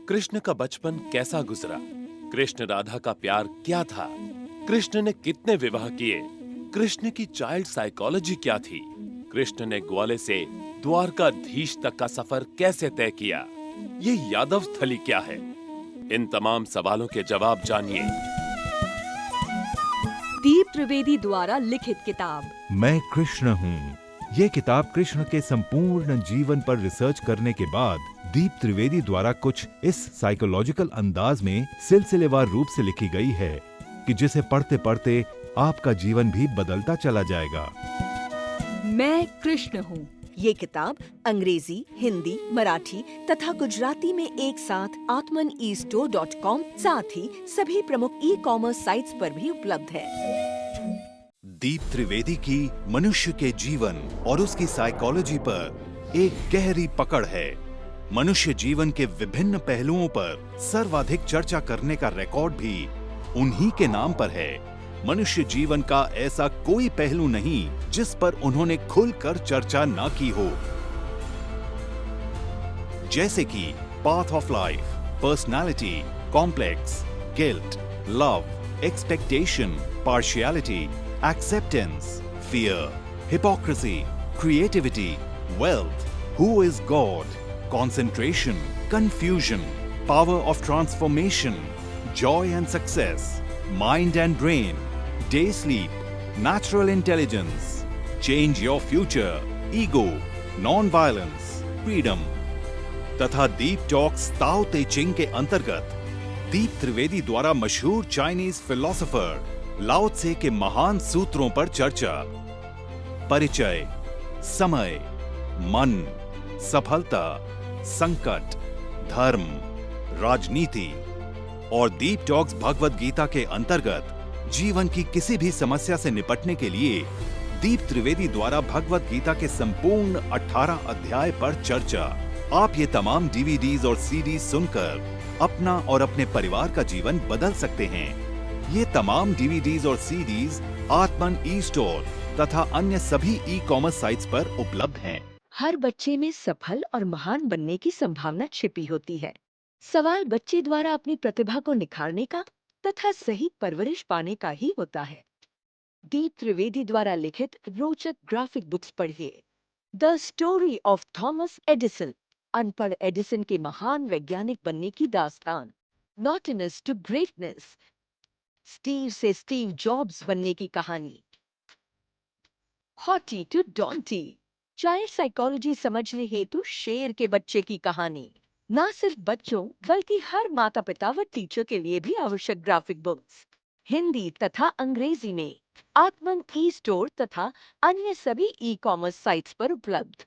Krishna का बचपन कैसा गुजरा? कृष्ण राधा का प्यार क्या था? कृष्ण ने कितने विवाह किए? कृष्ण की चाइल्ड साइकोलॉजी क्या थी? कृष्ण ने ग्वाले से द्वारकाधीश तक का सफर कैसे तय किया? ये यादव स्थली क्या है? इन तमाम सवालों के जवाब जानिए। दीप त्रिवेदी द्वारा लिखित किताब मैं कृष्ण हूँ। ये किताब कृष्ण के संपूर्ण जीवन पर रिसर्च करने के बाद दीप त्रिवेदी द्वारा कुछ इस साइकोलॉजिकल अंदाज में सिलसिलेवार रूप से लिखी गई है कि जिसे पढ़ते पढ़ते आपका जीवन भी बदलता चला जाएगा। मैं कृष्ण हूँ। ये किताब अंग्रेजी, हिंदी, मराठी तथा गुजराती में एक साथ atmanestore.com साथ ही सभी प्रमुख ई-कॉमर्स साइट्स पर भी उपलब्ध है। दीप त्रिवेदी की मनुष्य के जीवन और उसकी साइकोलॉजी पर एक गहरी पकड़ है। मनुष्य जीवन के विभिन्न पहलुओं पर सर्वाधिक चर्चा करने का रिकॉर्ड भी उन्हीं के नाम पर है। मनुष्य जीवन का ऐसा कोई पहलू नहीं जिस पर उन्होंने खुलकर चर्चा ना की हो, जैसे कि path of life, personality, complex, guilt, love, expectation, partiality, acceptance, fear, hypocrisy, creativity, wealth, who is God, concentration, confusion, power of transformation, joy and success, mind and brain, day sleep, natural intelligence, change your future, ego, non-violence, freedom, तथा दीप talks ताओ ते चिंग के अंतर्गत दीप त्रिवेदी द्वारा मशहूर Chinese philosopher लाओ त्से के महान सूत्रों पर चर्चा, परिचय, समय, मन, सफलता, संकट, धर्म, राजनीति और दीप टॉक्स भगवत गीता के अंतर्गत जीवन की किसी भी समस्या से निपटने के लिए दीप त्रिवेदी द्वारा भगवत गीता के संपूर्ण 18 अध्याय पर चर्चा। आप ये तमाम डीवीडीज और सीडीज सुनकर अपना और अपने परिवार का जीवन बदल सकते हैं। ये तमाम डीवीडीज और सीडीज आत्मन ई स्टोर तथा अन्य सभी ई-कॉमर्स साइट्स पर उपलब्ध हैं। हर बच्चे में सफल और महान बनने की संभावना छिपी होती है। सवाल बच्चे द्वारा अपनी प्रतिभा को निखारने का तथा सही परवरिश पाने का ही होता है। दीप त्रिवेदी द्वारा लिखित रोचक ग्राफिक बुक्स पढ़िए। The story of Thomas Edison, अनपढ़ एडिसन के महान वैज्ञानिक बनने की दास्तान। नॉटिनेस टू ग्रेटनेस, स्टीव से स्टीव जॉब्स बनने की कहानी। हॉटी टू डॉन्टी, चाइल्ड साइकोलॉजी समझने हेतु शेर के बच्चे की कहानी। न सिर्फ बच्चों बल्कि हर माता पिता व टीचर के लिए भी आवश्यक ग्राफिक बुक्स हिंदी तथा अंग्रेजी में आत्मन ई स्टोर तथा अन्य सभी ई-कॉमर्स साइट्स पर उपलब्ध।